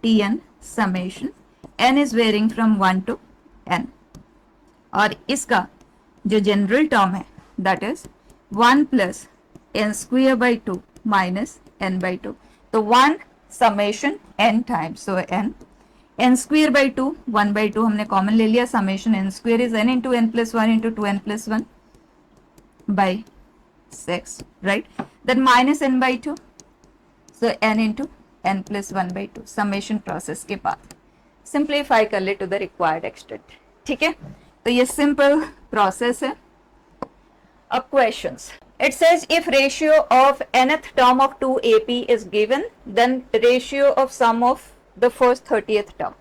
Tn summation n is varying from 1 to n, और इसका जो जनरल टर्म है that is 1 plus n square by 2 minus n by 2, तो 1 summation n times, so n square by 2, 1 by 2 हमने common ले लिया, summation n square is n into n plus one into 2n plus one by 6, right, then minus n by 2, so n into n plus one by 2, summation process के बाद simplify कर ले to the required extent, ठीक है। तो ये simple process है। अब questions, it says if ratio of nth term of 2ap is given then ratio of sum of the first 30th term,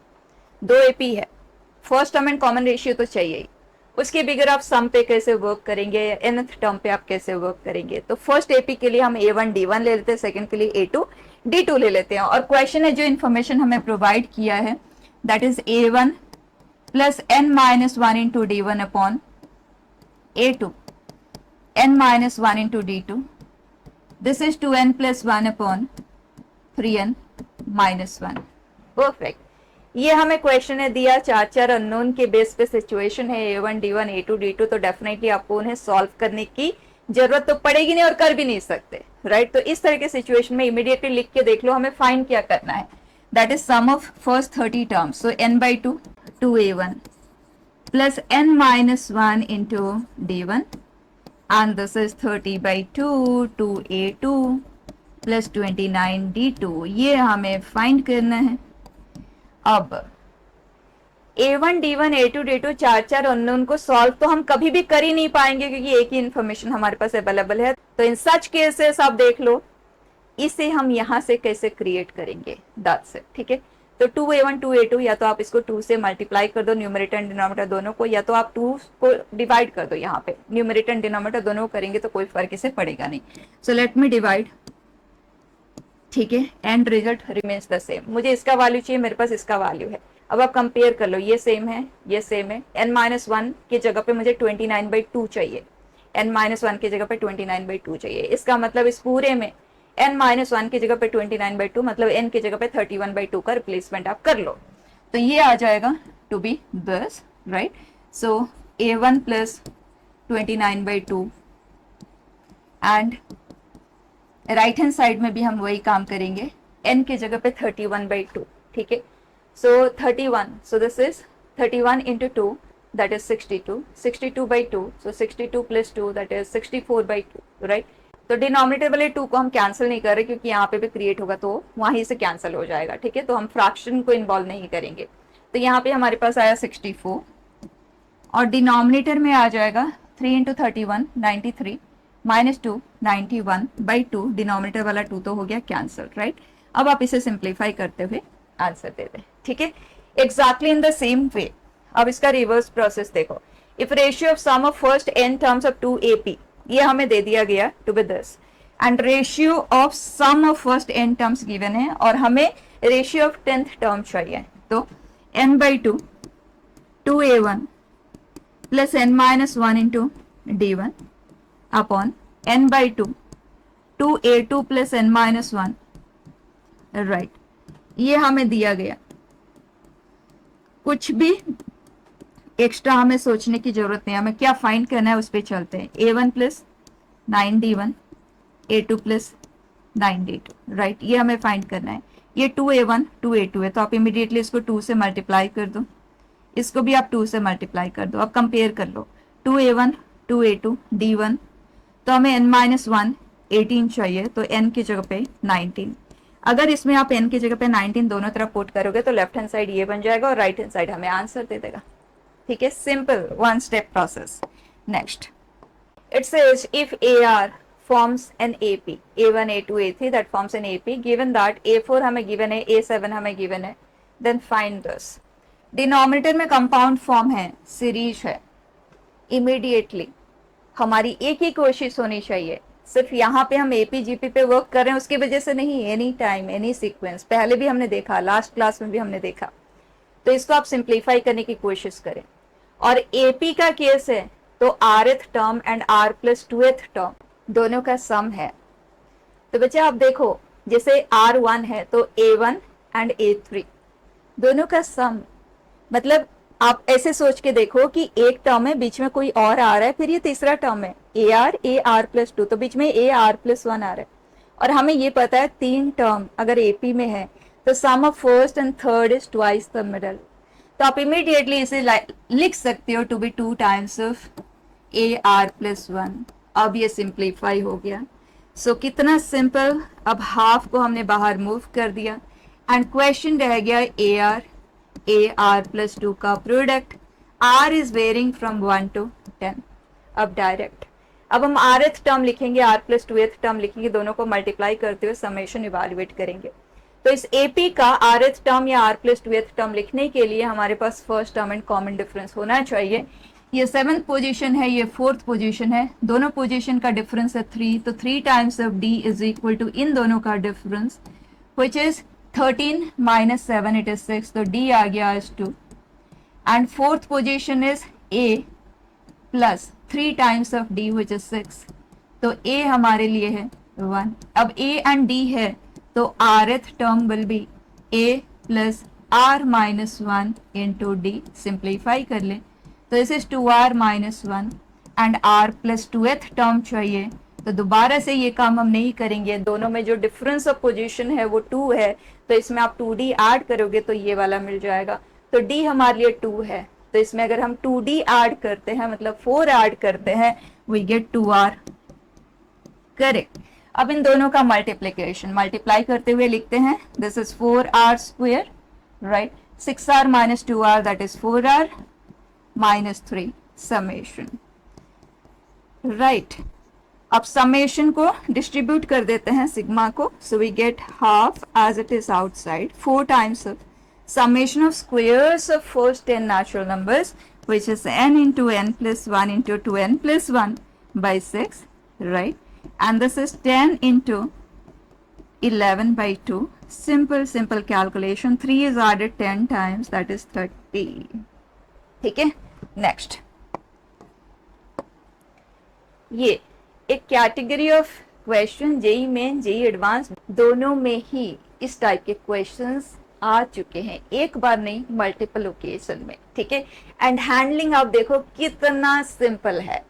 2ap है, first term and common ratio तो चाहिए ही, उसके बिगर आप सम पे कैसे वर्क करेंगे, nth टर्म पे आप कैसे वर्क करेंगे। तो फर्स्ट ap के लिए हम a1 d1 ले लेते हैं, सेकंड के लिए a2 d2 ले लेते हैं, और क्वेश्चन है जो इन्फॉर्मेशन हमें प्रोवाइड किया है that is a1 plus n minus one into D one upon a2 n minus one into d2, this is 2n plus one upon 3n minus one, perfect. ये हमें क्वेश्चन है दिया, चार चार अननोन के बेस पे सिचुएशन है a1 d1 a2 d2, तो डेफिनेटली आपको उन्हें सॉल्व करने की जरूरत तो पड़ेगी नहीं और कर भी नहीं सकते, राइट। तो इस तरह के सिचुएशन में इमीडिएटली लिख के देख लो हमें फाइंड क्या करना है, that is sum of first 30 terms, so n by 2 2a1 plus n minus 1 into d1, and this is 30 by 2 2a2 plus 29 d2, ये हमें फाइंड करना है। अब a1 d1 a2 d2 चार चार अननोन को सॉल्व तो हम कभी भी कर ही नहीं पाएंगे क्योंकि एक ही इंफॉर्मेशन हमारे पास अवेलेबल है, तो इन सच केसेस आप देख लो इसे हम यहां से कैसे क्रिएट करेंगे, दैट्स इट, ठीक है। तो 2a1 2a2, या तो आप इसको 2 से मल्टीप्लाई कर दो न्यूमरेटर एंड डिनोमिनेटर दोनों को, या तो आप 2 को डिवाइड कर दो, यहाँ पे न्यूमरेटर एंड डिनोमिनेटर दोनों करेंगे तो कोई फर्क इसे पड़ेगा नहीं। सो लेट मी डिवाइड, ठीक है, and result remains the same. मुझे इसका वैल्यू चाहिए, मेरे पास इसका वैल्यू है। अब आप कंपेयर कर लो, ये सेम है, ये सेम है। n माइनस वन की जगह पे मुझे 29/2 चाहिए, n माइनस वन की जगह पे 29/2 चाहिए। इसका मतलब इस पूरे में n माइनस वन की जगह पे 29/2, मतलब n की जगह पे 31/2 का रिप्लेसमेंट आप कर लो, तो ये आ जाएगा to be this, right. So a1 plus 29/2 and right hand side में भी हम वही काम करेंगे, n की जगह पे 31/2, ठीक है। सो 31, सो this is 31 into 2 that is 62, 62/2, so 62 plus 2 that is 64/2, right. तो डिनोमिनेटर वाले 2 को हम कैंसिल नहीं कर रहे क्योंकि यहाँ पे भी क्रिएट होगा तो वहीं से कैंसिल हो जाएगा, ठीक है। तो हम फ्रैक्शन को इन्वॉल्व नहीं करेंगे, तो यहाँ पे हमारे पास आया 64 और डिनोमिनेटर में आ जाएगा 3 इंटू 31 93 माइनस 2 91/2, डिनोमिनेटर वाला 2 तो हो गया कैंसिल, राइट। अब आप इसे सिंप्लीफाई करते हुए आंसर दे दें, ठीक है, exactly in the same way. अब इसका रिवर्स प्रोसेस देखो, if ratio of sum of first n terms of 2ap, ये हमें दे दिया गया to be this, and ratio of sum of first n terms given है और हमें रेशियो ऑफ 10th टर्म चाहिए, तो n/2 2a1 plus n minus one into d1 upon n/2 2a2 plus n minus one, right. ये हमें दिया गया, कुछ भी एक्स्ट्रा हमें सोचने की जरूरत नहीं, हमें क्या फाइंड करना है उस पर चलते हैं। a1 plus 9d1 a2 plus 9d2, right, ये हमें फाइंड करना है। ये 2a1 2a2 है, तो आप इमीडिएटली इसको 2 से मल्टीप्लाई कर दो, इसको भी आप 2 से मल्टीप्लाई कर दो। अब कंपेयर कर लो, 2a1 2a2 d1, तो हमें n-1 18 चाहिए, तो n की जगह पे 19। अगर इसमें आप n की जगह पे 19 दोनों तरफ पुट करोगे तो लेफ्ट हैंड साइड ये बन जाएगा और राइट हैंड साइड हमें आंसर दे देगा। ठीक है, simple one step process. Next it says if AR forms an AP, A1 A2 A3 that forms an AP, given that A4 हमें given है, A7 हमें given है, then find this। डिनोमिनेटर में compound form है, series है, immediately हमारी एक ही कोशिश होनी चाहिए, सिर्फ यहाँ पे हम एपी जीपी पे वर्क कर रहे हैं उसकी वजह से नहीं, एनी टाइम एनी सीक्वेंस, पहले भी हमने देखा, लास्ट क्लास में भी हमने देखा। तो इसको आप सिंप्लीफाई करने की कोशिश करें। और एपी का केस है तो rth term and r plus 2th term दोनों का सम है। तो बच्चे आप देखो, जैसे r1 है तो a1 एंड a3 दोनों का सम, मतलब आप ऐसे सोच के देखो कि एक टर्म है, बीच में कोई और आ रहा है, फिर ये तीसरा टर्म है ए आर प्लस 2, तो बीच में ए आर प्लस 1 आ रहा है। और हमें ये पता है तीन टर्म अगर एपी में है तो sum of first and third is twice the middle, तो आप इमीडिएटली इसे लिख सकते हो to be 2 times of a r plus 1। अब ये सिंप्लीफाई हो गया। सो कितना सिंपल, अब हाफ को हमने बाहर मूव कर दिया एंड क्वेश्चन रह गया ए आर प्लस 2 का product, r is varying from 1 to 10। अब डायरेक्ट अब हम rth टर्म लिखेंगे, r प्लस 2th टर्म लिखेंगे, दोनों को मल्टीप्लाई करते हुए समेशन इवेल्युएट करेंगे। तो इस AP का rth टर्म या r प्लस 2th टर्म लिखने के लिए हमारे पास first term and common difference होना चाहिए। ये 7th पोजीशन है, ये 4th पोजीशन है, दोनों पोजीशन का डिफरेंस है 3, तो 3 times of d is equal to इन दोनों का difference which is 13 minus 7 it is 6, तो d आ गया is 2 and 4th position is a plus 3 times of d which is 6, तो a हमारे लिए है 1। अब a and d है तो rth term will be a plus r minus 1 into d, simplify कर ले तो इस is 2r minus 1 and r plus 2th term चाहिए, तो दोबारा से ये काम हम नहीं करेंगे, दोनों में जो डिफरेंस ऑफ पोजीशन है वो 2 है, तो इसमें आप 2d ऐड करोगे तो ये वाला मिल जाएगा। तो d हमारे लिए 2 है, तो इसमें अगर हम 2d ऐड करते हैं मतलब 4 ऐड करते हैं, वी गेट 2r, करेक्ट। अब इन दोनों का मल्टीप्लीकेशन मल्टीप्लाई करते हुए लिखते हैं, this is 4r square, right, 6r minus 2r that is 4r minus 3 summation, right. अब समेशन को डिस्ट्रीब्यूट कर देते हैं सिग्मा को, so we get half as it is outside 4 times of summation of squares of first 10 natural numbers which is n into n plus 1 into 2n plus 1 by 6, right, and this is 10 into 11 by 2, simple calculation, 3 is added 10 times that is 30। ठीक है, next ये एक category of question JEE main JEE advance दोनों में ही इस type के questions आ चुके हैं, एक बार नहीं मल्टीपल ओकेजन में, ठीक है। एंड हैंडलिंग आप देखो कितना सिंपल है।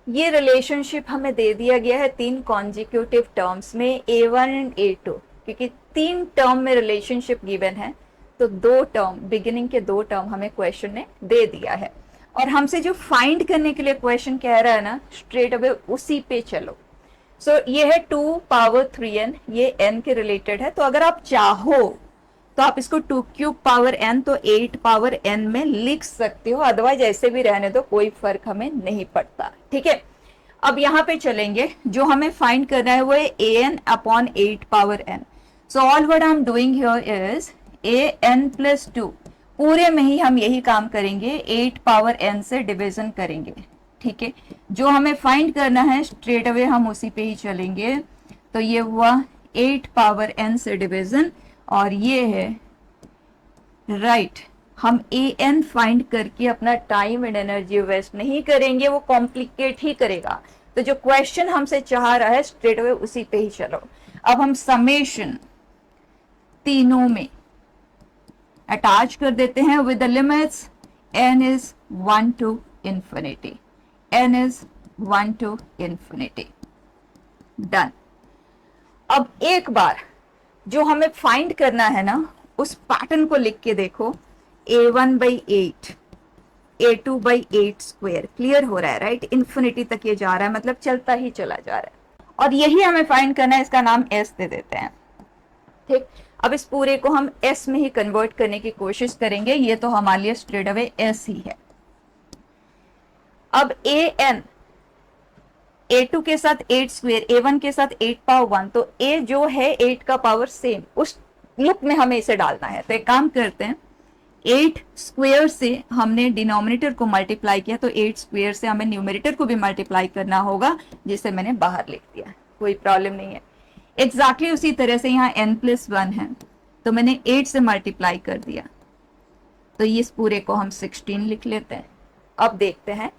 ये रिलेशनशिप हमें दे दिया गया है 3 कॉन्जिक्यूटिव टर्म्स में A1 एंड A2, क्योंकि 3 टर्म में रिलेशनशिप गिवन है तो 2 टर्म बिगिनिंग के 2 टर्म हमें क्वेश्चन ने दे दिया है, और हमसे जो फाइंड करने के लिए क्वेश्चन कह रहा है ना, स्ट्रेट अवे उसी पे चलो। सो ये है 2 पावर 3n, ये n के रिलेटेड है, तो अगर आप चाहो तो आप इसको 2 क्यूब पावर n तो 8 पावर n में लिख सकते हो, अदरवाइज ऐसे भी रहने दो, कोई फर्क हमें नहीं पड़ता, ठीक है। अब यहाँ पे चलेंगे, जो हमें फाइंड करना है वो है an upon 8 power n। So all what I am doing here is an plus 2, पूरे में ही हम यही काम करेंगे, 8 पावर n से डिवीजन करेंगे, ठीक है। जो हमें फाइंड करना है स्ट्रेट अवे हम उसी पे ही चलेंगे, तो ये हुआ 8 पावर n से डिवीजन, और ये है राइट हम an फाइंड करके अपना टाइम एंड एनर्जी वेस्ट नहीं करेंगे, वो कॉम्प्लिकेट ही करेगा। तो जो क्वेश्चन हमसे चाह रहा है स्ट्रेट अवे उसी पे ही चलो। अब हम समेशन तीनों में अटैच कर देते हैं with the limits n is 1 to infinity, n is 1 to infinity, done. अब एक बार जो हमें फाइंड करना है ना, उस पैटर्न को लिख के देखो, A1/8 A2/8 स्क्वायर, क्लियर हो रहा है राइट, इन्फिनिटी तक ये जा रहा है, मतलब चलता ही चला जा रहा है, और यही हमें फाइंड करना है, इसका नाम S दे देते हैं। ठीक, अब इस पूरे को हम S में ही कन्वर्ट करने की कोशिश करेंगे, ये तो हमारे लिए स्ट्रेट अवे S ही है। अब A2 के साथ 8 स्क्वायर, A1 के साथ 8 पावर 1, तो A जो है 8 का पावर सेम, उस लुक में हमें इसे डालना है। तो एक काम करते हैं, 8 स्क्वायर से हमने डिनोमिनेटर को मल्टीप्लाई किया, तो 8 स्क्वायर से हमें न्यूमरेटर को भी मल्टीप्लाई करना होगा, जिसे मैंने बाहर लिख दिया, कोई प्रॉब्लम नहीं है। एग्जैक्टली उसी तरह से यहाँ n+1 है, तो मैंने 8 से मल्टीप्लाई कर दिया, तो इस पूरे को हम 16 लिख लेते हैं। अब देखते हैं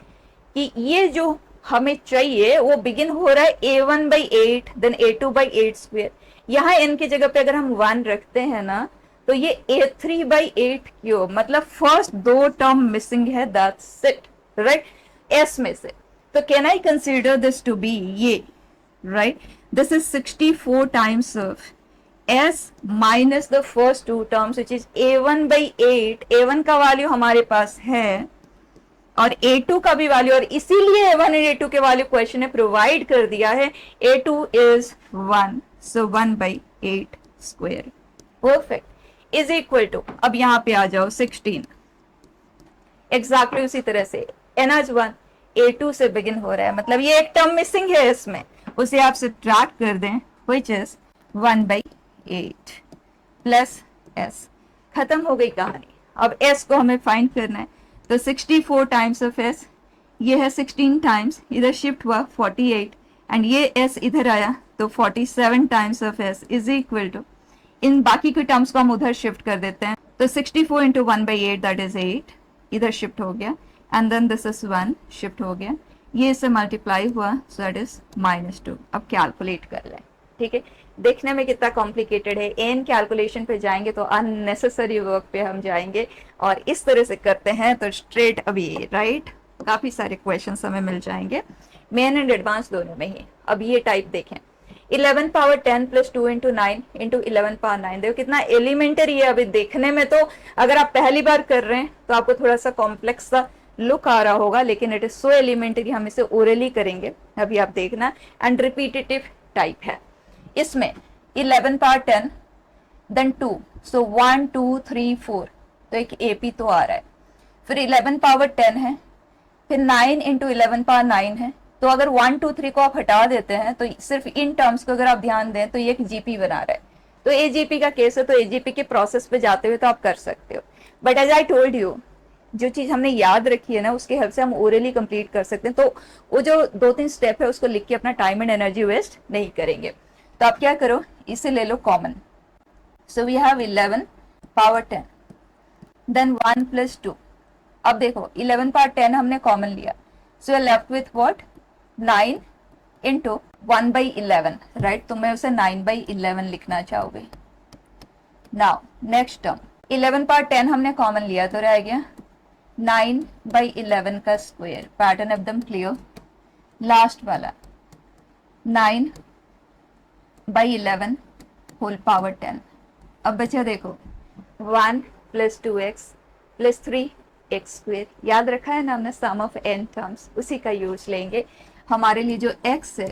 कि ये जो हमें चाहिए वो बिगिन हो रहा है A1/8 देन A2/8 स्क्वायर, यहाँ n की जगह पे अगर हम 1 रखते हैं ना, तो ये A3/8 क्यों, मतलब फर्स्ट 2 टर्म मिसिंग है, दैट्स इट राइट, S में से। तो can I consider this to be ये right, this is 64 times of S minus the first 2 terms which is A1/8, A1 का वैल्यू हमारे पास है और A2 का भी वैल्यू, और इसीलिए A1 और A2 के वैल्यू क्वेश्चन ने प्रोवाइड कर दिया है। A2 is 1, so 1/8 square, perfect, is equal to, अब यहाँ पे आ जाओ 16, एग्जैक्टली उसी तरह से NH1 A2 से बिगिन हो रहा है, मतलब ये एक टर्म मिसिंग है इसमें, उसे आप सब्ट्रैक्ट कर दें, विच इज 1/8 प्लस S, खत्म हो गई कहानी। अब S को हमें फाइंड करना है, तो 64 टाइम्स ऑफ S, ये है 16 टाइम्स, इधर शिफ्ट हुआ 48, एंड ये S इधर आया तो 47 times of S is equal to, इन बाकी के टर्म्स को हम उधर शिफ्ट कर देते हैं, तो 64 इंटू 1/8 दैट इज 8, इधर शिफ्ट हो गया, and then this is 1 shift हो गया, ये इससे मल्टीप्लाई हुआ, सो दैट इज -2। अब कैलकुलेट कर लें, ठीक है, देखने में कितना कॉम्प्लिकेटेड है, एन कैलकुलेशन पे जाएंगे तो अननेसेसरी वर्क पे हम जाएंगे, और इस तरह से करते हैं तो स्ट्रेट अभी राइट काफी सारे क्वेश्चंस हमें मिल जाएंगे, मेन एंड एडवांस दोनों में ही। अब ये टाइप देखें, 11 power 10 plus 2 into 9 into 11 power 9, देखो कितना एलिमेंटरी है। अभी देखने में तो अगर आप पहली बार कर रहे हैं तो आपको थोड़ा सा कॉम्प्लेक्स सा लुक आ रहा होगा, लेकिन इट इज सो एलिमेंटरी, हम इसे ओरली करेंगे, अभी आप देखना, एंड रिपीटेटिव टाइप है। इसमें 11 पावर 10 देन 2, सो 1 2 3 4, तो एक AP तो आ रहा है, फिर 11 पावर 10 है, फिर 9 इंटू 11 पावर 9 है, तो अगर 1 2 3 को आप हटा देते हैं तो सिर्फ इन टर्म्स को अगर आप ध्यान दें तो ये एक GP बना रहा है, तो AGP का केस है, तो AGP के प्रोसेस पे जाते हुए तो आप कर सकते हो, but as I told you, जो चीज हमने याद रखी है ना उसके हेल्प से हम ओरली कंप्लीट कर सकते हैं, तो वो जो 2-3 स्टेप है उसको लिख के अपना टाइम एंड एनर्जी वेस्ट नहीं करेंगे। तो आप क्या करो, इसे ले लो common, so we have 11 power 10 then 1 plus 2, अब देखो 11 पावर 10 हमने कॉमन लिया, so left with what 9 into 1/11 right, तो मैं उसे 9/11 लिखना चाहोगे। नाउ नेक्स्ट टर्म 11 पावर 10 हमने कॉमन लिया तो रह गया 9/11 का स्क्वायर, पैटर्न एकदम क्लियर, लास्ट वाला 9/11 होल पावर 10। अब बचा देखो 1 plus 2x plus 3x square, याद रखा है ना हमने सम ऑफ n टर्म्स, उसी का यूज लेंगे। हमारे लिए जो x है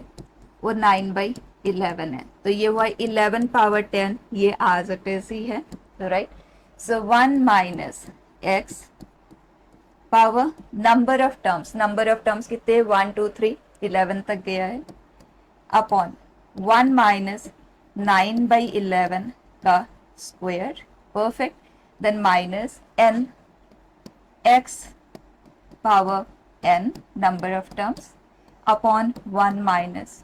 वो 9/11 है, तो ये हुआ 11 पावर 10, ये आज इट इज ही है right, so 1 minus x power number of terms कितने 1 2 3 11 तक गया है, अपॉन 1 माइनस 9/11 का square, perfect, then minus n x power n number of terms upon 1 minus,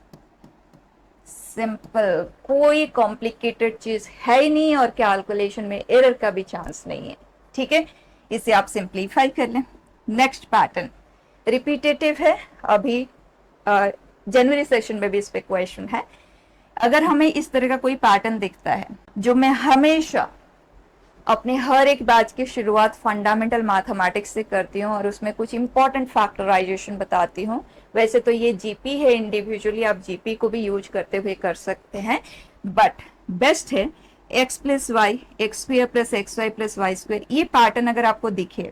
simple, कोई कॉम्प्लिकेटेड चीज है ही नहीं और कैलकुलेशन में एरर का भी चांस नहीं है, ठीक है, इसे आप सिंप्लीफाई कर लें। नेक्स्ट पैटर्न रिपीटेटिव है, अभी जनवरी सेशन में भी इस पे क्वेश्चन है। अगर हमें इस तरह का कोई पैटर्न दिखता है, जो मैं हमेशा अपने हर एक बैच की शुरुआत फंडामेंटल मैथमेटिक्स से करती हूँ और उसमें कुछ इंपॉर्टेंट फैक्टराइजेशन बताती हूँ। वैसे तो ये जीपी है, इंडिविजुअली आप जीपी को भी यूज करते हुए कर सकते हैं, बट बेस्ट है x plus y x square plus x y plus y square, ये पैटर्न अगर आपको दिखे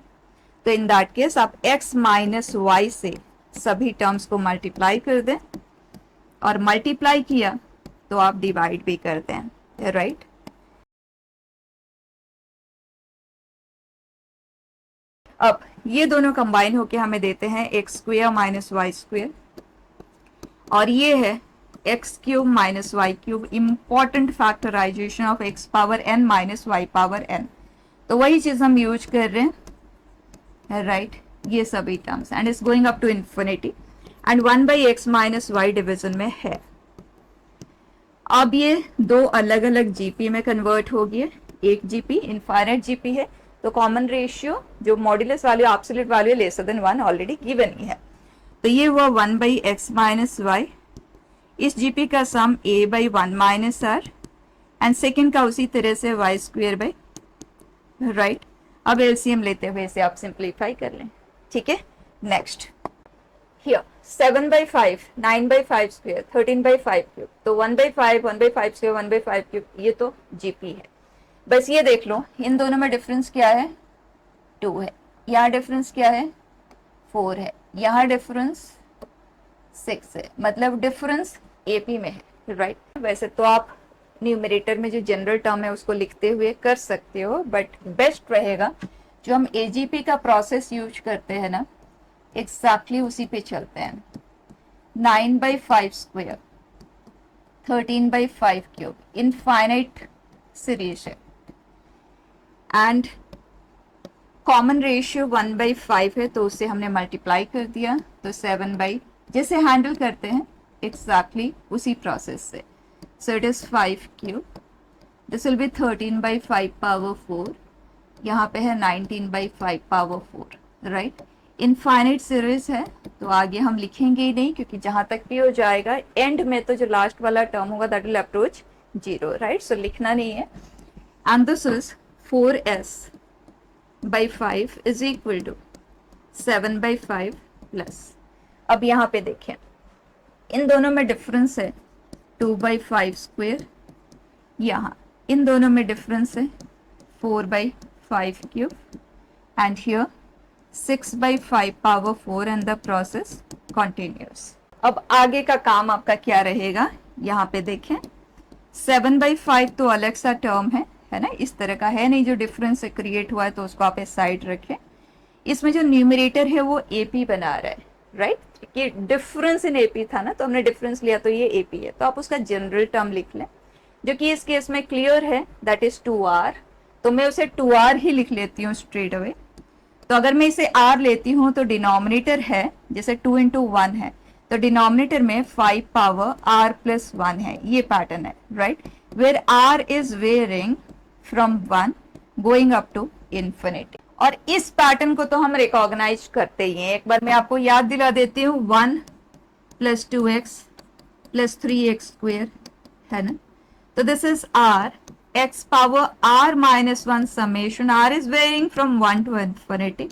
तो इन दैट केस आप x माइनस वाई से सभी टर्म्स को मल्टीप्लाई कर दें, और मल्टीप्लाई किया तो आप डिवाइड भी कर दें, राइट। अब ये दोनों कंबाइन होके हमें देते हैं x square minus y square, और ये है x cube minus y cube, important factorization of x power n minus y power n. तो वही चीज हम यूज कर रहे हैं, राइट, ये सभी terms, and is going up to infinity, एंड 1/x माइनस वाई डिविजन में है। अब ये दो अलग अलग जीपी में कन्वर्ट हो गए, एक जीपी इनफाइनाइट जीपी है, तो कॉमन रेशियो जो modulus value absolute value lesser than 1 already given ही है, तो ये हुआ 1/x माइनस वाई, इस जीपी का sum a/1 minus r, and second का उसी तरह से वाई स्क्वेयर बाई, राइट। अब एलसीएम लेते हुए इसे आप सिंप्लीफाई कर लें, ठीक है। नेक्स्ट हियर 7/5 9/5 स्क्वेयर 13/5 क्यूब, तो 1/5 1/5 स्क्वेयर 1/5 क्यूब, ये तो जीपी है। बस ये देख लो इन दोनों में डिफरेंस क्या है, 2 है, यहाँ डिफरेंस क्या है, 4 है, यहाँ डिफरेंस 6 है, मतलब डिफरेंस एपी में है, राइट। वैसे तो आप न्यूमरेटर में जो जनरल टर्म है उसको लिखते हुए कर सकते हो, बट बेस्ट रहेगा जो हम एजीपी का प्रोसेस यूज करते हैं ना, एग्जैक्टली उसी पे चलते हैं। 9/5 स्क्वेयर 13/5 क्यूब इनफाइनाइट सीरीज है, एंड कॉमन रेशियो 1/5 है, तो उससे हमने मल्टीप्लाई कर दिया, तो 7 जैसे हैंडल करते हैं एग्जैक्टली उसी प्रोसेस से। So it is 5 cube, this will be 13/5 power 4, यहाँ पे है 19/5 पावर 4, राइट। इनफाइनाइट सीरीज है तो आगे हम लिखेंगे ही नहीं, क्योंकि जहां तक भी हो जाएगा एंड में तो जो लास्ट वाला टर्म होगा that will approach 0, right. So लिखना नहीं है, and this is 4s/5 is equal to 7/5 plus, अब यहाँ पे देखें इन दोनों में डिफरेंस है 2/5 स्क्वेयर, यहाँ इन दोनों में डिफरेंस है 4/5 cube, and here 6/5 power 4, and the process continuous. अब आगे का काम आपका क्या रहेगा, यहाँ पे देखें 7/5 तो अलग सा टर्म है ना, इस तरह का है नहीं, जो डिफरेंस से क्रिएट हुआ है तो उसको आप इस साइड रखें। इसमें जो न्यूमरेटर है वो एपी बना रहा है, राइट, कि डिफरेंस इन एपी था ना, तो हमने डिफरेंस लिया तो ये एपी है, तो आप उसका जनरल टर्म लिख लें, जो कि इस केस में क्लियर है, दैट इज 2r, तो मैं उसे 2r ही लिख लेती हूँ स्ट्रेट अवे। तो अगर मैं इसे r लेती हूँ तो डिनोमिनेटर है जैसे 2 × 1 है, तो डिनोमिनेटर में 5 पावर r प्लस 1 है, ये पैटर्न है, right, where r is varying from 1 going up to infinity. और इस पैटर्न को तो हम रिकॉग्नाइज करते ही हैं, एक बार मैं आपको याद दिला देती हूँ, 1 + 2x + 3x स्क्वेयर है ना, तो this is r, x power r - 1 summation r is varying from 1 to infinity,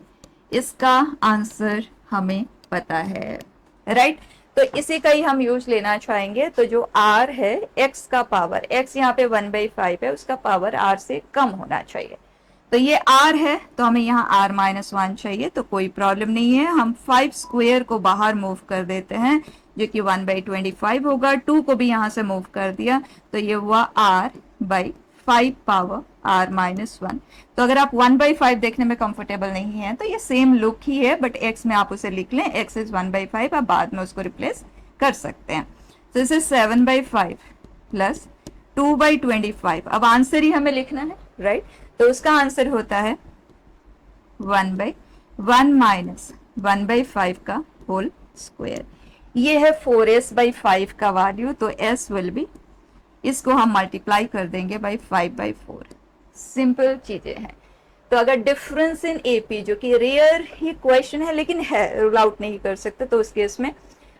इसका आंसर हमें पता है, राइट। तो इसी का ही हम यूज लेना चाहेंगे, तो जो r है x का पावर, x यहाँ पे 1/5 है, उसका पावर r से कम होना चाहिए, तो ये r है तो हमें यहाँ r - 1 चाहिए, तो कोई प्रॉब्लम नहीं है, हम 5 स्क्वेयर को बाहर मूव कर देते हैं जो कि 1/25 होगा, 2 को भी यहाँ से मूव कर दिया, तो ये हुआ r/5 पावर r - 1। तो अगर आप 1/5 देखने में कंफर्टेबल नहीं है तो ये सेम लुक ही है, बट x में आप उसे लिख लें, x इज 1/5, आप बाद में उसको रिप्लेस कर सकते हैं। तो इसे 7/5 प्लस 2/25, अब आंसर ही हमें लिखना है, राइट, तो उसका आंसर होता है 1/1 माइनस 1/5 का होल स्क्वायर, ये है 4s/5 का वैल्यू, तो s विल बी, इसको हम मल्टीप्लाई कर देंगे बाई 5/4, सिंपल चीजें हैं। तो अगर डिफरेंस इन एपी, जो कि रेयर ही क्वेश्चन है लेकिन है, रूल आउट नहीं कर सकते, तो उस केस में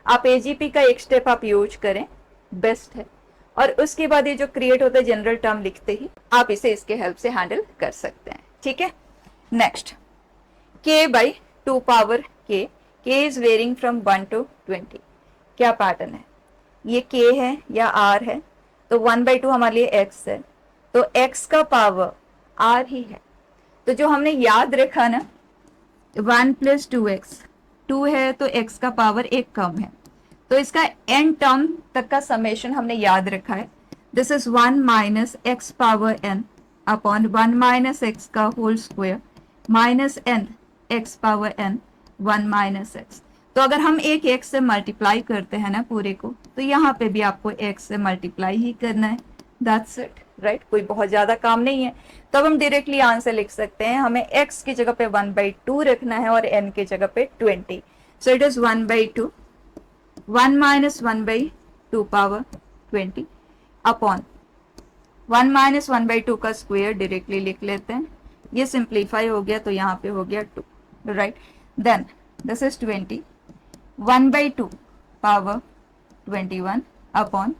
आप एजीपी का एक स्टेप आप यूज करें, बेस्ट है, और उसके बाद ये जो क्रिएट होता है जनरल टर्म लिखते ही आप इसे इसके हेल्प से हैंडल कर सकते हैं, ठीक है। Next k/2 power k is varying from 1 to 20, क्या पैटर्न है, ये k है या r है, तो 1/2 हमारे लिए x है, तो x का पावर r ही है। तो जो हमने याद रखा ना 1 + 2x, 2 है तो x का पावर एक कम है, तो इसका n टर्म तक का समेशन हमने याद रखा है। This is 1 - x power n upon 1 - x का whole square minus n x power n 1 - x। तो अगर हम एक x से मल्टीप्लाई करते हैं ना पूरे को, तो यहाँ पे भी आपको x से मल्टीप्लाई ही करना है, दैट्स इट, राइट। कोई बहुत ज्यादा काम नहीं है। तो अब हम डायरेक्टली आंसर लिख सकते हैं, हमें x की जगह पे 1/2 रखना है और n की जगह पे 20। So it is 1/2, 1 - 1/2 power 20 upon 1 - 1/2 का स्क्वायर डायरेक्टली लिख लेते हैं, ये सिंप्लीफाई हो गया तो यहाँ पे हो गया 2, right. Then this is 20, 1/2 power 21 upon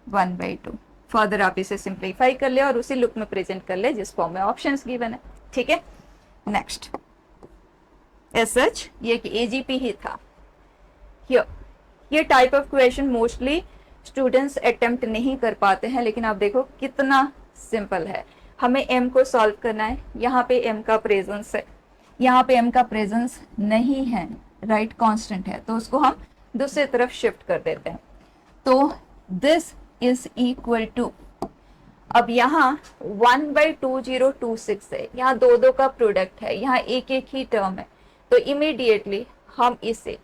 1/2। Further आप इसे सिंप्लीफाई कर ले और उसी लुक में प्रेजेंट कर ले जिस फॉर्म में ऑप्शंस गिवन है, ठीक है। नेक्स्ट, एज सच ये एजीपी ही था। ये type of question mostly students attempt नहीं कर पाते हैं, लेकिन आप देखो कितना सिंपल है। हमें m को सॉल्व करना है, यहाँ पे m का प्रेजेंस है, यहाँ पे m का प्रेजेंस नहीं है, राइट, कांस्टेंट है, तो उसको हम दूसरी तरफ शिफ्ट कर देते हैं। तो दिस इज इक्वल टू, अब यहाँ 1/2026 है, यहाँ दो दो का प्रोडक्ट है, यहाँ एक एक ही टर्म है, तो इमीडिएटली हम इसे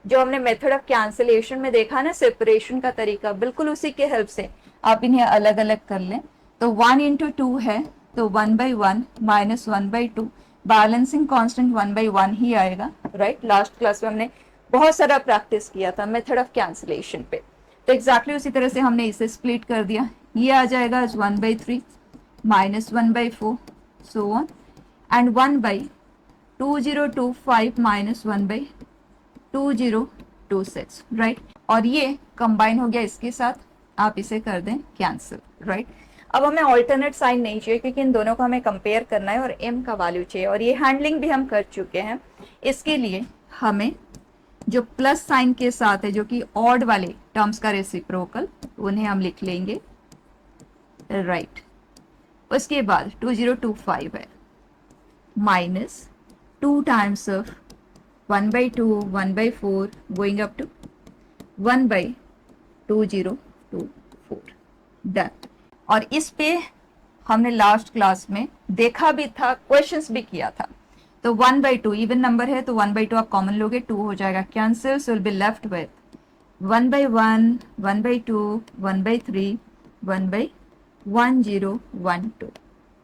जो हमने मेथड ऑफ कैंसिलेशन में देखा ना, सेपरेशन का तरीका, बिल्कुल उसी के हेल्प से आप इन्हें अलग अलग कर लें। तो 1 × 2 है तो 1/1 माइनस 1/2, बैलेंसिंग कांस्टेंट 1/1 ही आएगा, राइट। लास्ट क्लास में हमने बहुत सारा प्रैक्टिस किया था मेथड ऑफ कैंसिलेशन पे, तो एग्जैक्टली उसी तरह से हमने इसे स्प्लिट कर दिया। ये आ जाएगा 1/3 minus 1/4 so on, and 1/2025 minus 1/2026, right. और ये कंबाइन हो गया इसके साथ, आप इसे कर दें कैंसिल, राइट। अब हमें ऑल्टरनेट साइन नहीं चाहिए क्योंकि इन दोनों को हमें कंपेयर करना है और m का वैल्यू चाहिए, और ये हैंडलिंग भी हम कर चुके हैं। इसके लिए हमें जो प्लस साइन के साथ है, जो कि ऑड वाले टर्म्स का रेसिप्रोकल, उन्हें हम लिख लेंगे, राइट। उसके बाद 2025 है minus 2 times of 1/2 1/4 going up to 1/2024, done. और इस पे हमने लास्ट क्लास में देखा भी था, क्वेश्चंस भी किया था। तो 1/2 इवन नंबर है तो 1/2 आप कॉमन लोगे, 2 हो जाएगा cancel, so will be left with 1/1 1/2 1/3 1/1012,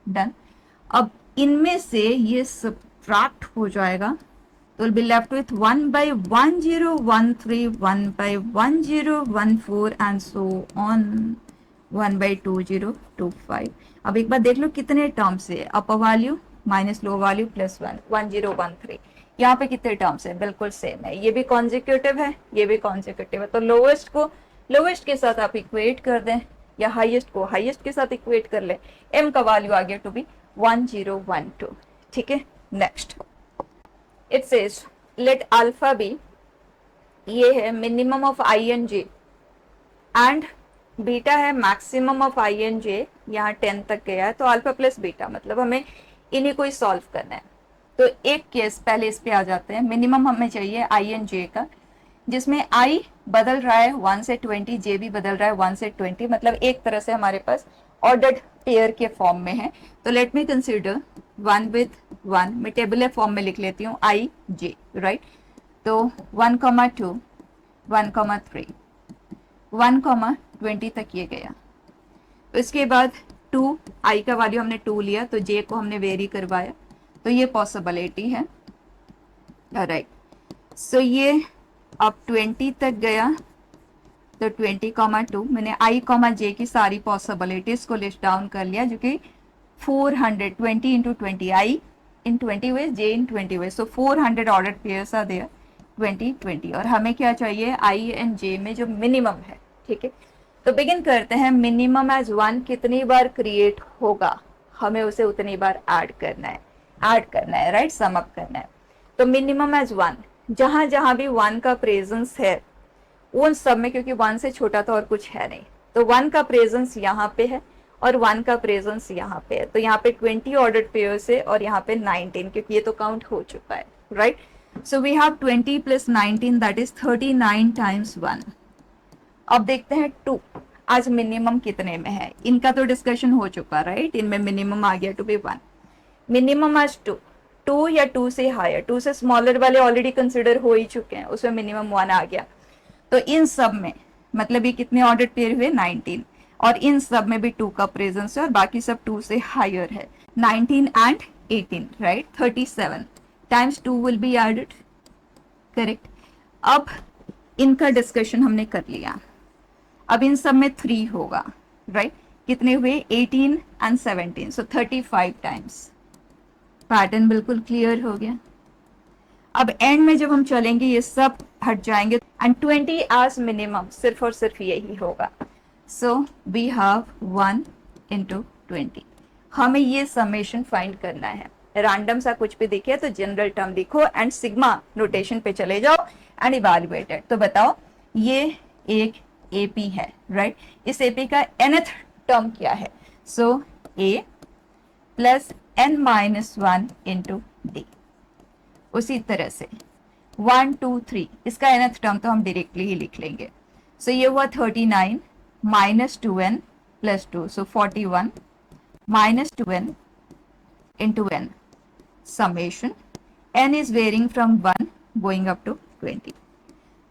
done. अब इनमें से ये सब्ट्रैक्ट हो जाएगा तो will be left with 1/1013 1/1014 and so on 1/2025। अब एक बार देख लो कितने टर्म्स है, अपर value minus low value plus 1, 1013। यहाँ पे कितने टर्म्स है, बिल्कुल सेम है, ये भी कॉन्जिक्यूटिव है, ये भी कॉन्जिक्यूटिव है। तो लोवेस्ट को लोवेस्ट के साथ आप इक्वेट कर दें या हाईएस्ट को हाईएस्ट के साथ इक्वेट कर ले, m का वैल्यू आ गया टू बी 1012, ठीक है। Next it says let alpha be, ये है minimum of i n j and beta है maximum of i n j, यहाँ 10 तक गया है, तो अल्फा प्लस बीटा, मतलब हमें इन्हीं को ही सॉल्व करना है। तो एक केस पहले इस पे आ जाते हैं, मिनिमम हमें चाहिए आई एन जे का, जिसमें i बदल रहा है 1 से 20, जे भी बदल रहा है 1 से 20, मतलब एक तरह से हमारे पास ऑर्डर्ड पेयर के फॉर्म में है। तो लेट मी कंसीडर 1 with 1, मैं टेबुलर फॉर्म में लिख लेती हूँ i j, राइट। तो 1,2 1,3 1,20 तक ये गया। तो इसके बाद 2, i का वैल्यू हमने 2 लिया तो j को हमने वेरी करवाया, तो ये पॉसिबिलिटी है, राइट। सो ये अब 20 तक गया, तो 20,2 मैंने i, j की सारी पॉसिबिलिटीज को लिस्ट डाउन कर लिया, जो कि 400, 20 into 20, i in 20 ways, j in 20 ways, so 400 ordered pairs are there 20. और हमें क्या चाहिए, i and j में जो मिनिमम है, ठीक है। तो बिगिन करते हैं, मिनिमम एज 1 कितनी बार क्रिएट होगा, हमें उसे उतनी बार ऐड करना है, राइट, सम अप करना है। तो मिनिमम एज 1, जहां जहां भी 1 का प्रेजेंस है उन सब में, क्योंकि 1 से छोटा तो और कुछ है नहीं, तो 1 का प्रेजेंस यहाँ पे है और 1 का प्रेजेंस यहाँ पे है, तो यहाँ पे 20 ऑर्डर्ड पेयर्स है और यहाँ पे 19, क्योंकि ये तो काउंट हो चुका है, right. So we have 20 plus 19 that is 39 times 1। अब देखते हैं 2 आज मिनिमम कितने में है, इनका तो डिस्कशन हो चुका, राइट। इनमें मिनिमम आ गया टू बी 1, मिनिमम आज 2 या 2 से हायर, 2 से स्मॉलर वाले ऑलरेडी कंसिडर हो ही चुके हैं, उसमें मिनिमम 1 आ गया। तो इन सब में मतलब ये कितने ऑर्डर पेयर हुए 19, और इन सब में भी 2 का प्रेजेंस है और बाकी सब 2 से हायर है। 19 and 18, right, 37 times 2 will be added, correct. अब इनका डिस्कशन हमने कर लिया, अब इन सब में 3 होगा, राइट। कितने हुए 18 एंड 17, सो 35 टाइम्स। पैटर्न बिल्कुल क्लियर हो गया। अब एंड में जब हम चलेंगे ये सब हट जाएंगे एंड 20 एज मिनिमम सिर्फ और सिर्फ यही होगा। So we have 1 into 20। हमें ये समेशन फाइंड करना है, रैंडम सा कुछ भी दिखे तो जनरल टर्म लिखो एंड सिग्मा नोटेशन पे चले जाओ एंड इवैल्यूएट इट। तो बताओ ये एक एपी है, राइट। इस एपी का nth टर्म क्या है? सो a plus n minus 1 into D. उसी तरह से 1 2 3 इसका nth टर्म तो हम डायरेक्टली ही लिख लेंगे। सो ये हुआ 39 minus 2n plus 2, so 41 minus 2n into n summation n is varying from 1 going up to 20।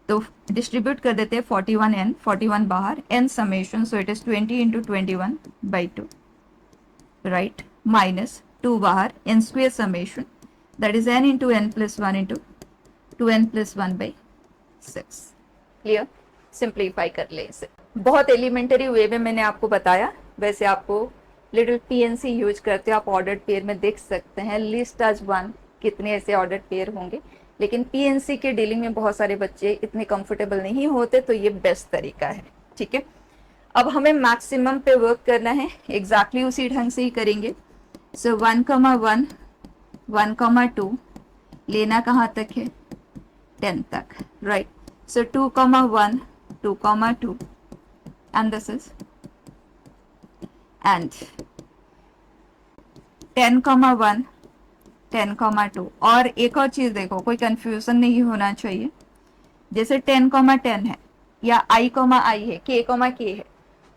तो डिस्ट्रीब्यूट कर देते हैं 41n, 41 बाहर, n summation, so it is 20 into 21 by 2, right, minus 2 बाहर, n square summation that is n into n plus 1 into 2n plus 1 by 6। Clear? Simplify कर ले इसे। बहुत एलिमेंटरी वे में मैंने आपको बताया, वैसे आपको लिटिल पीएनसी यूज करते हो आप ऑर्डर्ड पेयर में देख सकते हैं लिस्ट एज 1 कितने ऐसे ऑर्डर्ड पेयर होंगे, लेकिन पीएनसी के डीलिंग में बहुत सारे बच्चे इतने कंफर्टेबल नहीं होते, तो ये बेस्ट तरीका है, ठीक है। अब हमें मैक्सिमम पे वर्क करना है, एग्जैक्टली उसी ढंग से ही करेंगे। सो 1,1 1,2 लेना कहाँ तक है 10 तक, right. So 2,1 2,2 and this is and 10,1 10,2। और एक और चीज देखो, कोई कंफ्यूजन नहीं होना चाहिए, जैसे 10,10 है या i, है, k, है,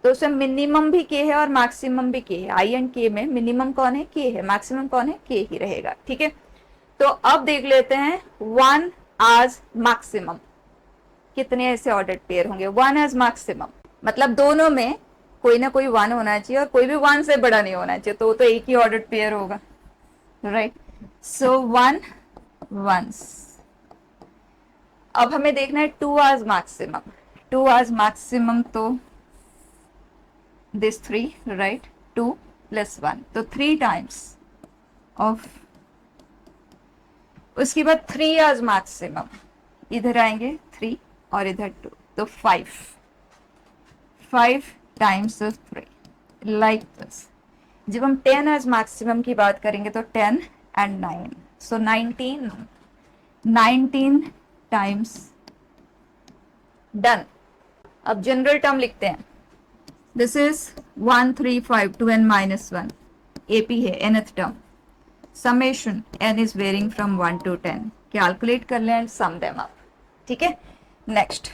तो उसमें मिनिमम भी k है और मैक्सिमम भी k है। i एंड k में मिनिमम कौन है? k है, मैक्सिमम कौन है? k ही रहेगा, ठीक है। तो अब देख लेते हैं 1 एज मैक्सिमम कितने ऐसे ऑर्डर्ड पेयर होंगे। 1 एज मैक्सिमम मतलब दोनों में कोई ना कोई 1 होना चाहिए और कोई भी 1 से बड़ा नहीं होना चाहिए, तो वो तो एक ही ऑर्डर्ड पेयर होगा, राइट। सो 1 वंस। अब हमें देखना है 2 एज मैक्सिमम। 2 एज मैक्सिमम तो this 3, right, 2 plus 1, तो 3 times of, उसके बाद 3 as maximum, इधर आएंगे 3 और इधर 2, तो 5 times of 3 like this। जब हम 10 as maximum की बात करेंगे तो 10 and 9, so 19 times done। अब जनरल टर्म लिखते हैं, this is 1 3 5 2n minus 1 AP है nth term, summation n is varying from 1 to 10। Calculate कर लें एंड सम देम अप, ठीक है। Next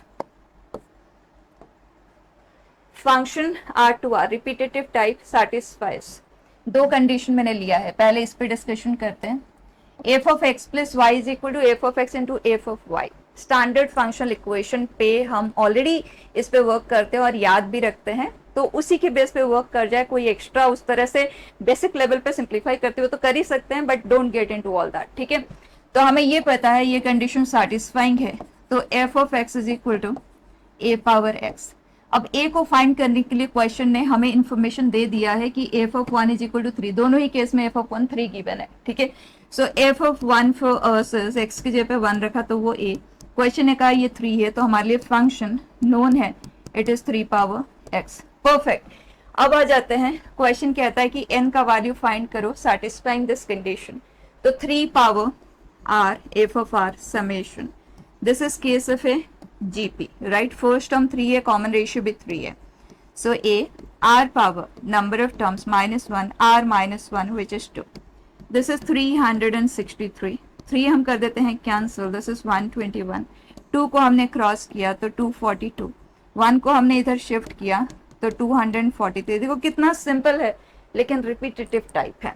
function R2R repetitive type satisfies. 2 condition मैंने लिया है, पहले इस पे डिस्कशन करते हैं। f of x plus y is equal to f of x into f of y। Standard functional equation पे हम ऑलरेडी इस पे वर्क करते हैं और याद भी रखते हैं, तो उसी के बेस पे वर्क कर जाए। कोई एक्स्ट्रा उस तरह से बेसिक लेवल पे सिंप्लीफाई करते हुए तो कर ही सकते हैं, but don't get into all that, ठीक है। तो हमें ये पता है ये कंडीशन सैटिस्फाइंग है, तो f of x is equal to a power x। अब a को फाइंड करने के लिए क्वेश्चन ने हमें इंफॉर्मेशन दे दिया है कि f of 1 is equal to 3, दोनों ही केस में f of 1 3 गिवन है, ठीक है। So f of 1 for us x की जगह पे 1 रखा तो वो a, क्वेश्चन ने कहा ये 3 है, तो हमारे लिए फंक्शन नोन है, it is 3 power x। Perfect. अब आ जाते हैं, क्वेश्चन कहता है कि n का वैल्यू फाइंड करो सैटिस्फाइंग दिस कंडीशन, तो 3 power r f of r summation, this is case of a GP, right. First term 3 है, कॉमन रेशियो भी 3 है, So A, r power, number of terms -1, r -1 which is 2. This is 363. 3 हम कर देते हैं cancel, this is 121. 2 को हमने cross किया तो 242. 1 को हमने इधर शिफ्ट किया तो 243. देखो कितना सिंपल है लेकिन रिपीटेटिव टाइप है.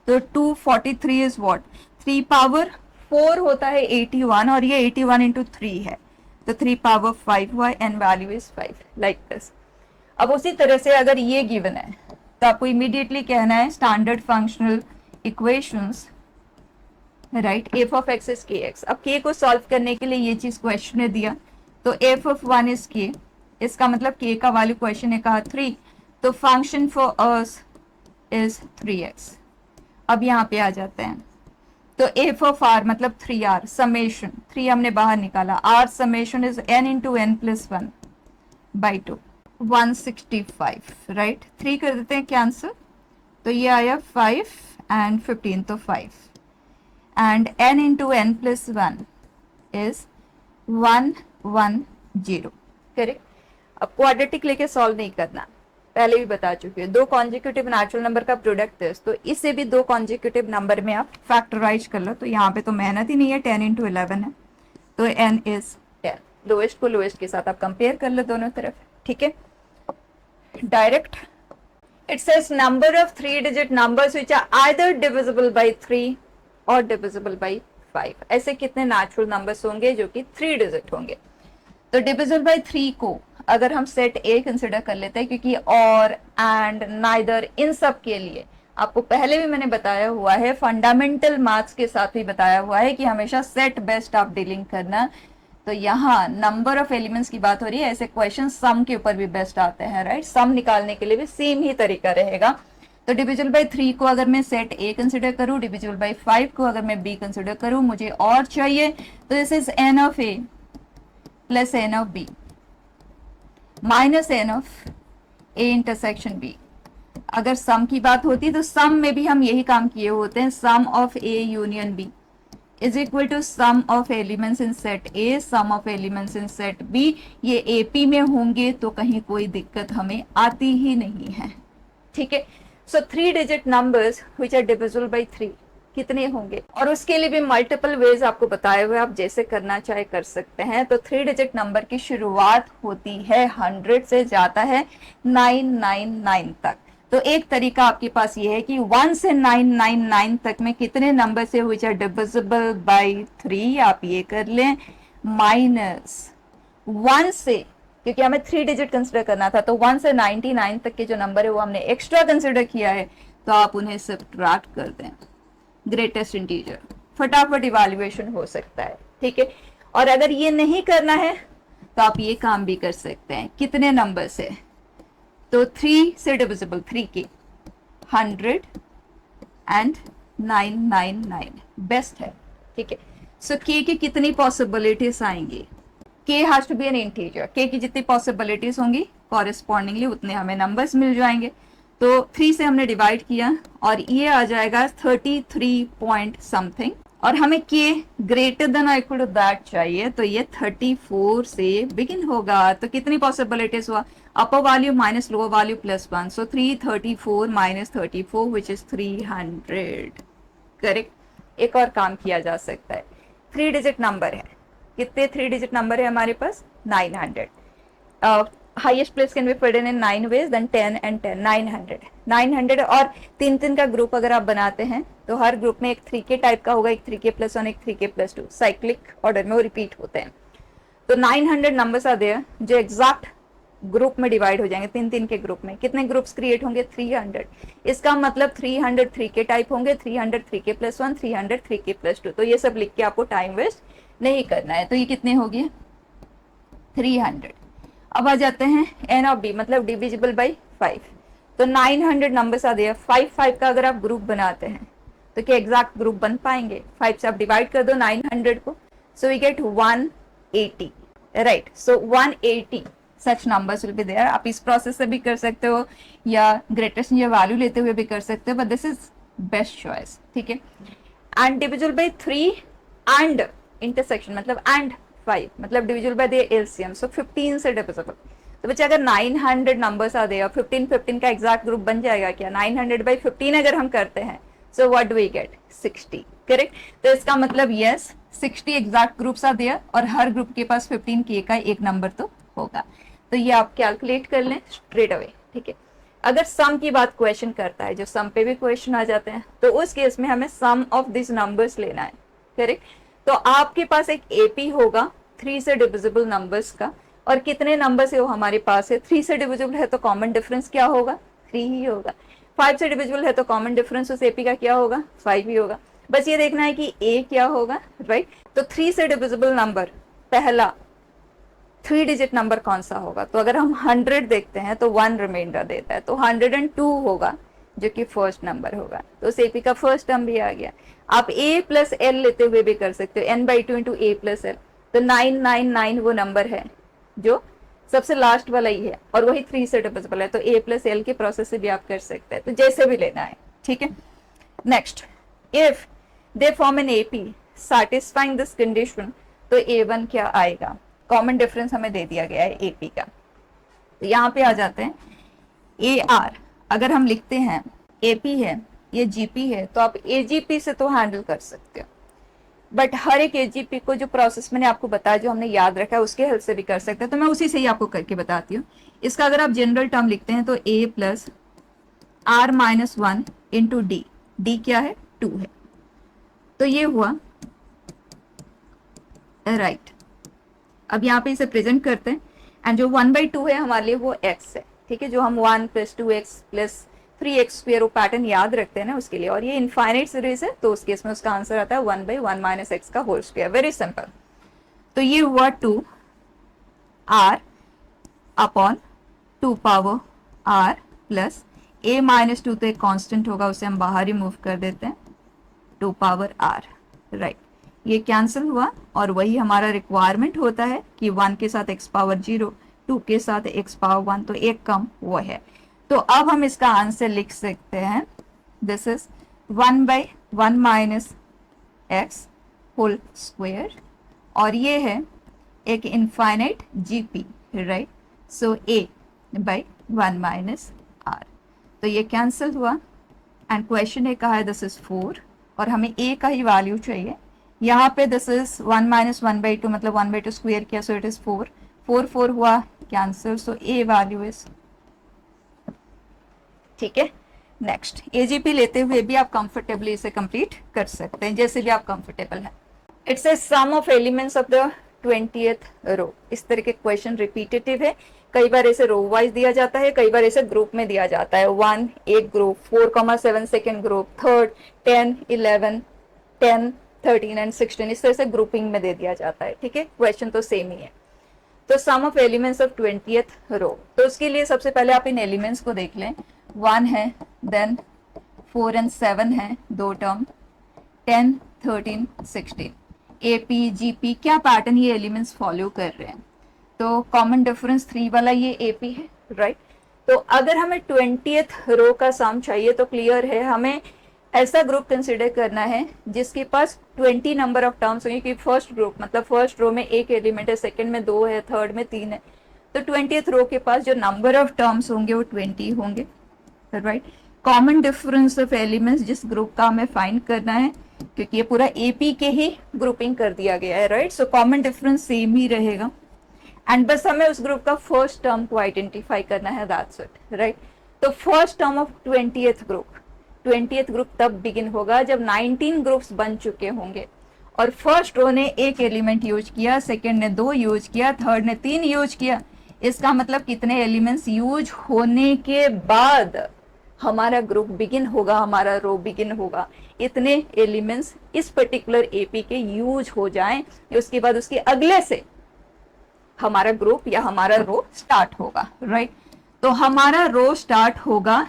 तो 243 इज व्हाट, 3 पावर 4 होता है 81 और ये 81 इंटू 3 है तो 3 पावर 5 हुआ and value is 5 like this. अब उसी तरह से अगर ये गिवन है तो आपको इमीडिएटली कहना है standard functional equations, right, f of x is kx. अब k को सॉल्व करने के लिए ये चीज क्वेश्चन ने दिया तो f ऑफ 1 इज k, इसका मतलब k का वैल्यू क्वेश्चन ने कहा 3, तो function for us is 3x. अब यहाँ पे आ जाते हैं तो f ऑफ r मतलब 3r समेशन, 3 हमने बाहर निकाला, r summation is n into n plus 1 by 2, 165, right. 3 कर देते हैं कैंसिल तो ये आया 5 एंड 15 तो 5 and n into n plus 1 is 110, correct. अब क्वाड्रेटिक लेके सॉल्व नहीं करना, पहले भी बता चुकी है. 2 कॉन्जिक्यूटिव नेचुरल नंबर का प्रोडक्ट है तो इसे भी 2 कॉन्जिक्यूटिव नंबर में आप फैक्टराइज कर लो. तो यहाँ पे तो मेहनत ही नहीं है, 10 इंटू 11 है तो n इज 10. लोएस्ट को लोएस्ट के साथ आप कंपेयर कर लो दोनों तरफ, ठीक है. Direct it says number of 3 digit numbers which are either divisible by 3 और डिविजिबल बाय 5. ऐसे कितने नेचुरल नंबर्स होंगे जो कि 3 डिजिट होंगे. तो डिविजिबल बाय 3 को अगर हम सेट ए कंसिडर कर लेते हैं, क्योंकि और एंड नाइदर इन सब के लिए आपको पहले भी मैंने बताया हुआ है, फंडामेंटल मैथ्स के साथ भी बताया हुआ है कि हमेशा सेट बेस्ट आप डीलिंग करना. तो यहाँ नंबर ऑफ एलिमेंट्स की बात हो रही है, ऐसे क्वेश्चन सम के ऊपर भी बेस्ट आते हैं, राइट. सम निकालने के लिए भी सेम ही तरीका रहेगा. तो डिविजिबल बाय 3 को अगर मैं सेट ए कंसिडर करूं, डिविजिबल बाय 5 को अगर मैं बी कंसिडर करूं, मुझे और चाहिए तो this is n of A plus n of B minus n of A intersection B. अगर सम की बात होती है तो सम में भी हम यही काम किए होते हैं, sum of A union B is equal to sum of elements in set A sum of elements in set B. ये एपी में होंगे तो कहीं कोई दिक्कत हमें आती ही नहीं है, ठीक है. So 3 digit numbers which are divisible by 3 कितने होंगे, और उसके लिए भी मल्टीपल वेज आपको बताए हुए, आप जैसे करना चाहे कर सकते हैं. तो 3 डिजिट नंबर की शुरुआत होती है 100 से, जाता है 999 तक. तो एक तरीका आपके पास ये है कि 1 से 999 तक में कितने नंबर से व्हिच आर डिविजिबल बाय 3 आप ये कर लें, माइनस 1 से, क्योंकि हमें 3 डिजिट कंसिडर करना था तो 1 से 99 तक के जो नंबर है वो हमने एक्स्ट्रा कंसिडर किया है तो आप उन्हें सब्ट्रैक्ट कर दें. ग्रेटेस्ट इंटीजर, फटाफट इवैल्यूएशन हो सकता है, ठीक है. और अगर ये नहीं करना है तो आप ये काम भी कर सकते हैं. कितने नंबर से, तो 3 से डिविजिबल 3 के 100 एंड 999 बेस्ट है, ठीक है. सो k की कितनी पॉसिबिलिटीज आएंगी, k has to be an integer. k की जितनी पॉसिबिलिटीज होंगी कॉरेस्पॉन्डिंगली उतने हमें नंबर्स मिल जाएंगे. तो 3 से हमने डिवाइड किया और ये आ जाएगा 33 पॉइंट समथिंग, और हमें k ग्रेटर देन और इक्वल टू दैट चाहिए तो ये 34 से बिगिन होगा. तो कितनी पॉसिबिलिटीज हुआ, अपर value minus lower value plus 1, so 334 minus 34 which is 300, correct. एक और काम किया जा सकता है, 3 डिजिट नंबर है, कितने 3 डिजिट नंबर है हमारे पास, 900. Highest place can be filled in 9 ways, then 10 and 10, 900 और 3 का ग्रुप अगर आप बनाते हैं तो हर ग्रुप में एक 3k टाइप का होगा, एक 3k प्लस 1, एक 3k प्लस 2, साइक्लिक ऑर्डर में वो रिपीट होते हैं. तो 900 नंबर्स आर देयर जो एग्जैक्ट ग्रुप में डिवाइड हो जाएंगे. 3 के ग्रुप में कितने ग्रुप्स क्रिएट होंगे, 300. इसका मतलब 300 3k टाइप होंगे, 300 3k प्लस 1, 300 3k प्लस 2. तो ये सब लिख के आपको टाइम वेस्ट नहीं करना है. तो ये कितने हो गए, 300. अब आ जाते हैं एन ऑफ बी मतलब डिविजिबल बाई 5. तो 900 नंबर्स आ दिया, 5 का अगर आप ग्रुप बनाते हैं तो क्या एग्जैक्ट ग्रुप बन पाएंगे, 5 से आप डिवाइड कर दो 900 को, so we get 180, right. So 180 such numbers will be there. आप इस प्रोसेस से भी कर सकते हो या ग्रेटेस्ट या वैल्यू लेते हुए भी कर सकते हो, but this is best choice, ठीक है. And divisible by 3 and intersection मतलब एंड 5 मतलब डिविजिबल बाय द एलसीएम, सो 15 से डिविजिबल. तो बच्चे अगर 900 नंबर्स आ देगा 15 15 का एग्जैक्ट ग्रुप बन जाएगा क्या? 900 बाई 15 अगर हम करते हैं, so what do we get? 60, correct. तो इसका मतलब यस 60 एग्जैक्ट ग्रुप्स आ दिया और हर ग्रुप के पास 15 के का एक नंबर तो होगा। तो ये आप कैलकुलेट कर लें स्ट्रेट अवे, ठीक है। अगर सम की बात क्वेश्चन करता है, जो सम पे भी क्वेश्चन आ जाते हैं, तो उस केस में हमें सम ऑफ दिस नंबर्स लेना है, करेक्ट। तो आपके पास एक एपी होगा 3 से डिविजिबल नंबर्स का, और कितने नंबर से वो हमारे पास है? 3 से डिविजिबल है तो कॉमन डिफरेंस क्या होगा? 3 ही होगा। 5 से डिविजिबल है तो कॉमन डिफरेंस उस एपी का क्या होगा? 5 ही होगा। बस ये देखना है कि ए क्या होगा, राइट। तो 3 से डिविजिबल नंबर पहला 3 डिजिट नंबर कौन सा होगा? तो अगर हम 100 देखते हैं तो 1 रिमाइंडर देता है, तो 102 होगा जो कि फर्स्ट नंबर होगा। तो उस एपी का फर्स्ट टर्म भी आ गया। आप a प्लस एल लेते हुए भी कर सकते हो, n/2 इंटू ए प्लस एल। तो 999 वो नंबर है जो सबसे लास्ट वाला ही है, और वही 3 से डिविजिबल है, तो a प्लस एल के प्रोसेस से भी आप कर सकते हैं। तो जैसे भी लेना है, ठीक है। Next, if they form an AP satisfying this condition, तो a1 क्या आएगा? कॉमन डिफरेंस हमें दे दिया गया है एपी का। तो यहाँ पे आ जाते हैं ए आर। अगर हम लिखते हैं एपी है, ये जीपी है, तो आप एजीपी से तो हैंडल कर सकते हो, बट हर एक एजीपी को जो प्रोसेस मैंने आपको बताया, जो हमने याद रखा है, उसके हेल्प से भी कर सकते हैं। तो मैं उसी से ही आपको करके बताती हूँ। इसका अगर आप जनरल टर्म लिखते हैं तो a plus r minus 1 into d. D क्या है? 2 है। तो ये हुआ राइट। अब यहाँ पे इसे प्रेजेंट करते हैं, एंड जो 1/2 है हमारे लिए वो x है, ठीक है। जो हम 1 + 2x + 3x स्क्वायर वो पैटर्न याद रखते हैं ना, उसके लिए। और ये इनफाइनाइट सीरीज है, तो उस केस में उसका आंसर आता है 1/1 - x का होल स्क्वायर। Very simple. तो ये हुआ 2r upon 2 power r plus a - 2 तो एक कांस्टेंट होगा, उसे हम बाहर ही मूव कर देते हैं, 2 पावर r, राइट। ये कैंसिल हुआ, और वही हमारा रिक्वायरमेंट होता है कि 1 के साथ x पावर 0, 2 के साथ x पावर 1, तो एक कम वो है। तो अब हम इसका आंसर लिख सकते हैं, this is 1/1 - x whole square, और ये है एक infinite GP, right. So a/1 - r। तो ये कैंसिल हुआ, एंड क्वेश्चन ने कहा है दिस इज 4, और हमें a का ही वैल्यू चाहिए। यहाँ पे दिस इज 1 - 1/2, मतलब 1/2 स्क्वायर किया, सो इट इज 4। 4 4 हुआ cancel, so a value is, ठीक है। नेक्स्ट, एजीपी लेते हुए भी आप कंफर्टेबली इसे कंप्लीट कर सकते हैं, जैसे भी आप कंफर्टेबल हैं। It's a sum of elements of the 20th row. इस तरह के क्वेश्चन रिपीटेटिव है। कई बार इसे रो वाइज दिया जाता है, कई बार इसे ग्रुप में दिया जाता है। 1 एक group, 4,7 second group, third 10 11 10 13 and 16, इस तरह से ग्रुपिंग में दे दिया जाता है, ठीक है। क्वेश्चन तो सेम ही है। तो sum of elements of 20th रो, तो उसके लिए सबसे पहले आप इन एलिमेंट्स को देख लें। 1 है, देन 4 एंड 7 है, 2 टर्म, 10 13 16। एपी जीपी क्या पैटर्न ये एलिमेंट्स फॉलो कर रहे हैं? तो कॉमन डिफरेंस 3 वाला ये एपी है, राइट। तो अगर हमें 20th रो का सम चाहिए, तो क्लियर है हमें ऐसा ग्रुप कंसिडर करना है जिसके पास 20 नंबर ऑफ टर्म्स होंगे, कि फर्स्ट ग्रुप मतलब फर्स्ट रो में एक एलिमेंट है, सेकंड में 2 है, थर्ड में 3 है। तो 20th रो के पास जो नंबर ऑफ टर्म्स होंगे वो 20 होंगे, right. Common difference of elements जिस ग्रुप का हमें फाइंड करना है, क्योंकि ये पूरा एपी के ही ग्रुपिंग कर दिया गया है, right. So common difference same ही रहेगा, एंड बस हमें उस ग्रुप का फर्स्ट टर्म को आइडेंटिफाई करना है, दैट्स इट, राइट। तो first term of 20th group तब बिगिन होगा जब 19 ग्रुप्स बन चुके होंगे, और फर्स्ट रो ने एक एलिमेंट यूज किया, सेकंड ने 2 यूज किया, थर्ड ने 3 यूज किया। इसका मतलब कितने एलिमेंट्स यूज होने के बाद हमारा ग्रुप बिगिन होगा, हमारा रो बिगिन होगा। इतने एलिमेंट्स इस पर्टिकुलर एपी के यूज हो जाएं, उसके बाद उसके अगले से हमारा ग्रुप या हमारा रो स्टार्ट होगा, राइट। तो हमारा रो स्टार्ट होगा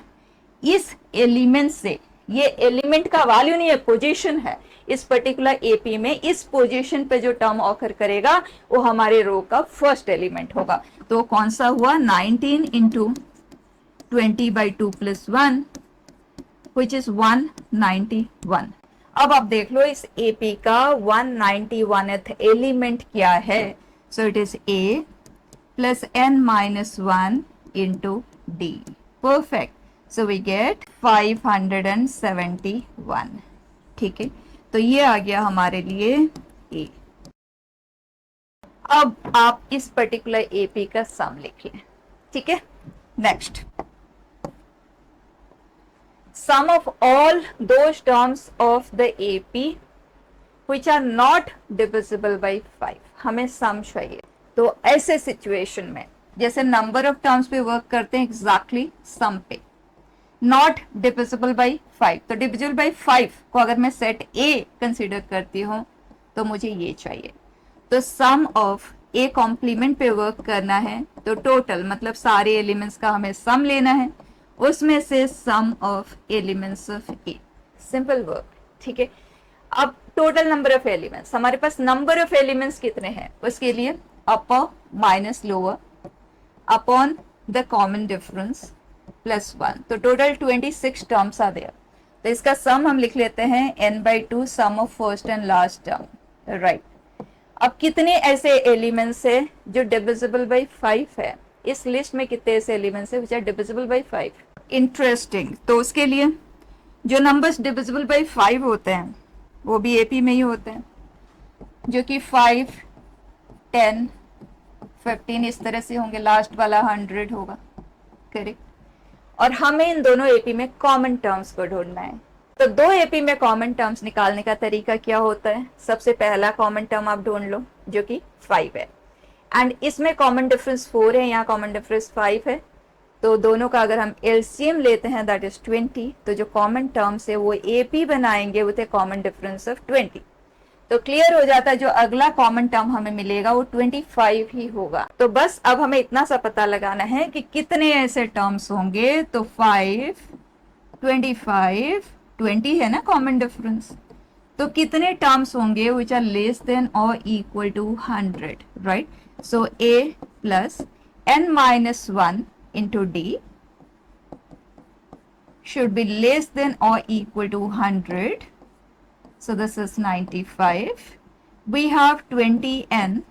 इस एलिमेंट से। ये एलिमेंट का वैल्यू नहीं है, पोजीशन है। इस पर्टिकुलर एपी में इस पोजीशन पे जो टर्म ऑकर करेगा वो हमारे रो का फर्स्ट एलिमेंट होगा। तो कौन सा हुआ? 19 इंटू 20/2 + 1 which is 191। अब आप देख लो इस एपी का 191th एलिमेंट क्या है। So it is a plus n minus 1 into d. Perfect. So we get 571. ठीक है, तो ये आ गया हमारे लिए a. अब आप इस पर्टिकुलर AP का सम लिख लें. ठीक है, next, sum of all those terms of the AP which are not divisible by 5. हमें सम चाहिए. तो ऐसे सिचुएशन में जैसे नंबर ऑफ टर्म्स पे वर्क करते हैं, एग्जैक्टली सम पे, नॉट डिविजिबल बाई 5. तो डिविजिबल बाई 5 को अगर मैं सेट A कंसिडर करती हूँ तो मुझे ये चाहिए. तो सम ऑफ A कॉम्प्लीमेंट पे वर्क करना है, तो टोटल मतलब सारे एलिमेंट्स का हमें सम लेना है, उसमें से sum of elements of A. Simple work. ठीक है, अब टोटल नंबर ऑफ एलिमेंट्स, हमारे पास नंबर ऑफ एलिमेंट्स कितने हैं, उसके लिए अपर minus lower upon the common difference plus 1. तो टोटल 26 टर्म्स आ देयर. तो इसका सम हम लिख लेते हैं n/2 sum of first and last term. Right, अब कितने ऐसे एलिमेंट्स है जो डिविजिबल बाई 5 है, इस लिस्ट में कितने ऐसे एलिमेंट्स है which are divisible by 5. Interesting. तो उसके लिए जो नंबर्स डिविजिबल बाई 5 होते हैं वो भी AP में ही होते हैं, जो कि 5, 10, 15 इस तरह से होंगे. लास्ट वाला 100 होगा. करेक्ट. और हमें इन दोनों AP में कॉमन टर्म्स को ढूंढना है. तो दो AP में कॉमन टर्म्स निकालने का तरीका क्या होता है, सबसे पहला कॉमन टर्म आप ढूंढ लो जो कि 5 है, एंड इसमें कॉमन डिफरेंस 4 है, यहाँ कॉमन डिफरेंस 5 है. तो दोनों का अगर हम LCM लेते हैं दैट इज 20. तो जो कॉमन टर्म्स है वो AP बनाएंगे with A common difference of 20. तो क्लियर हो जाता है जो अगला कॉमन टर्म हमें मिलेगा वो 25 ही होगा. तो बस अब हमें इतना सा पता लगाना है कि कितने ऐसे टर्म्स होंगे. तो 5, 25, 20 है ना कॉमन डिफरेंस. तो कितने टर्म्स होंगे विच आर लेस देन और equal to 100. Right, so A plus n minus 1 into D should be less than or equal to 100. So this is 95. We have 20n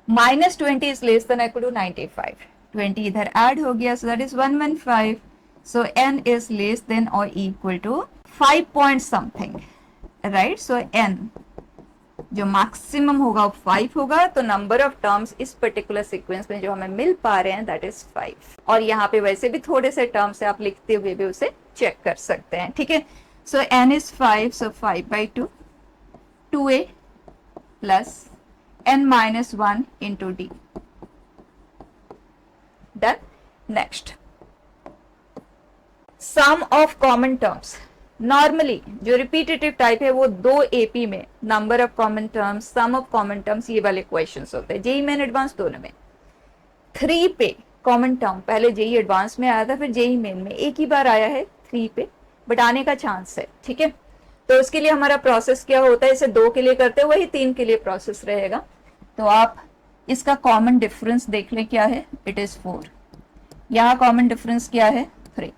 minus 20 is less than or equal to 95. 20 इधर add हो गया, so that is 115. So n is less than or equal to 5 point something. Right, so n जो maximum होगा वो 5 होगा. तो number of terms इस particular sequence में जो हमें मिल पा रहे हैं दैट इज 5. और यहाँ पे वैसे भी थोड़े से टर्म्स है, आप लिखते हुए भी उसे चेक कर सकते हैं. ठीक है, so n is 5, so 5/2 2a plus n minus 1 into d. Done. Next, sum of common terms. Normally जो रिपीटेटिव टाइप है वो दो AP में number of common terms, sum of common terms, ये वाले क्वेश्चंस होते हैं. JEE मेन एडवांस दोनों में. 3 पे कॉमन टर्म पहले JEE एडवांस में आया था, फिर JEE मेन में एक ही बार आया है 3 पे, बट आने का चांस है. ठीक है, तो उसके लिए हमारा प्रोसेस क्या होता है, इसे 2 के लिए करते हैं वही 3 के लिए प्रोसेस रहेगा. तो आप इसका कॉमन डिफरेंस देख लें क्या है, इट इज 4. यहाँ कॉमन डिफरेंस क्या है, 3,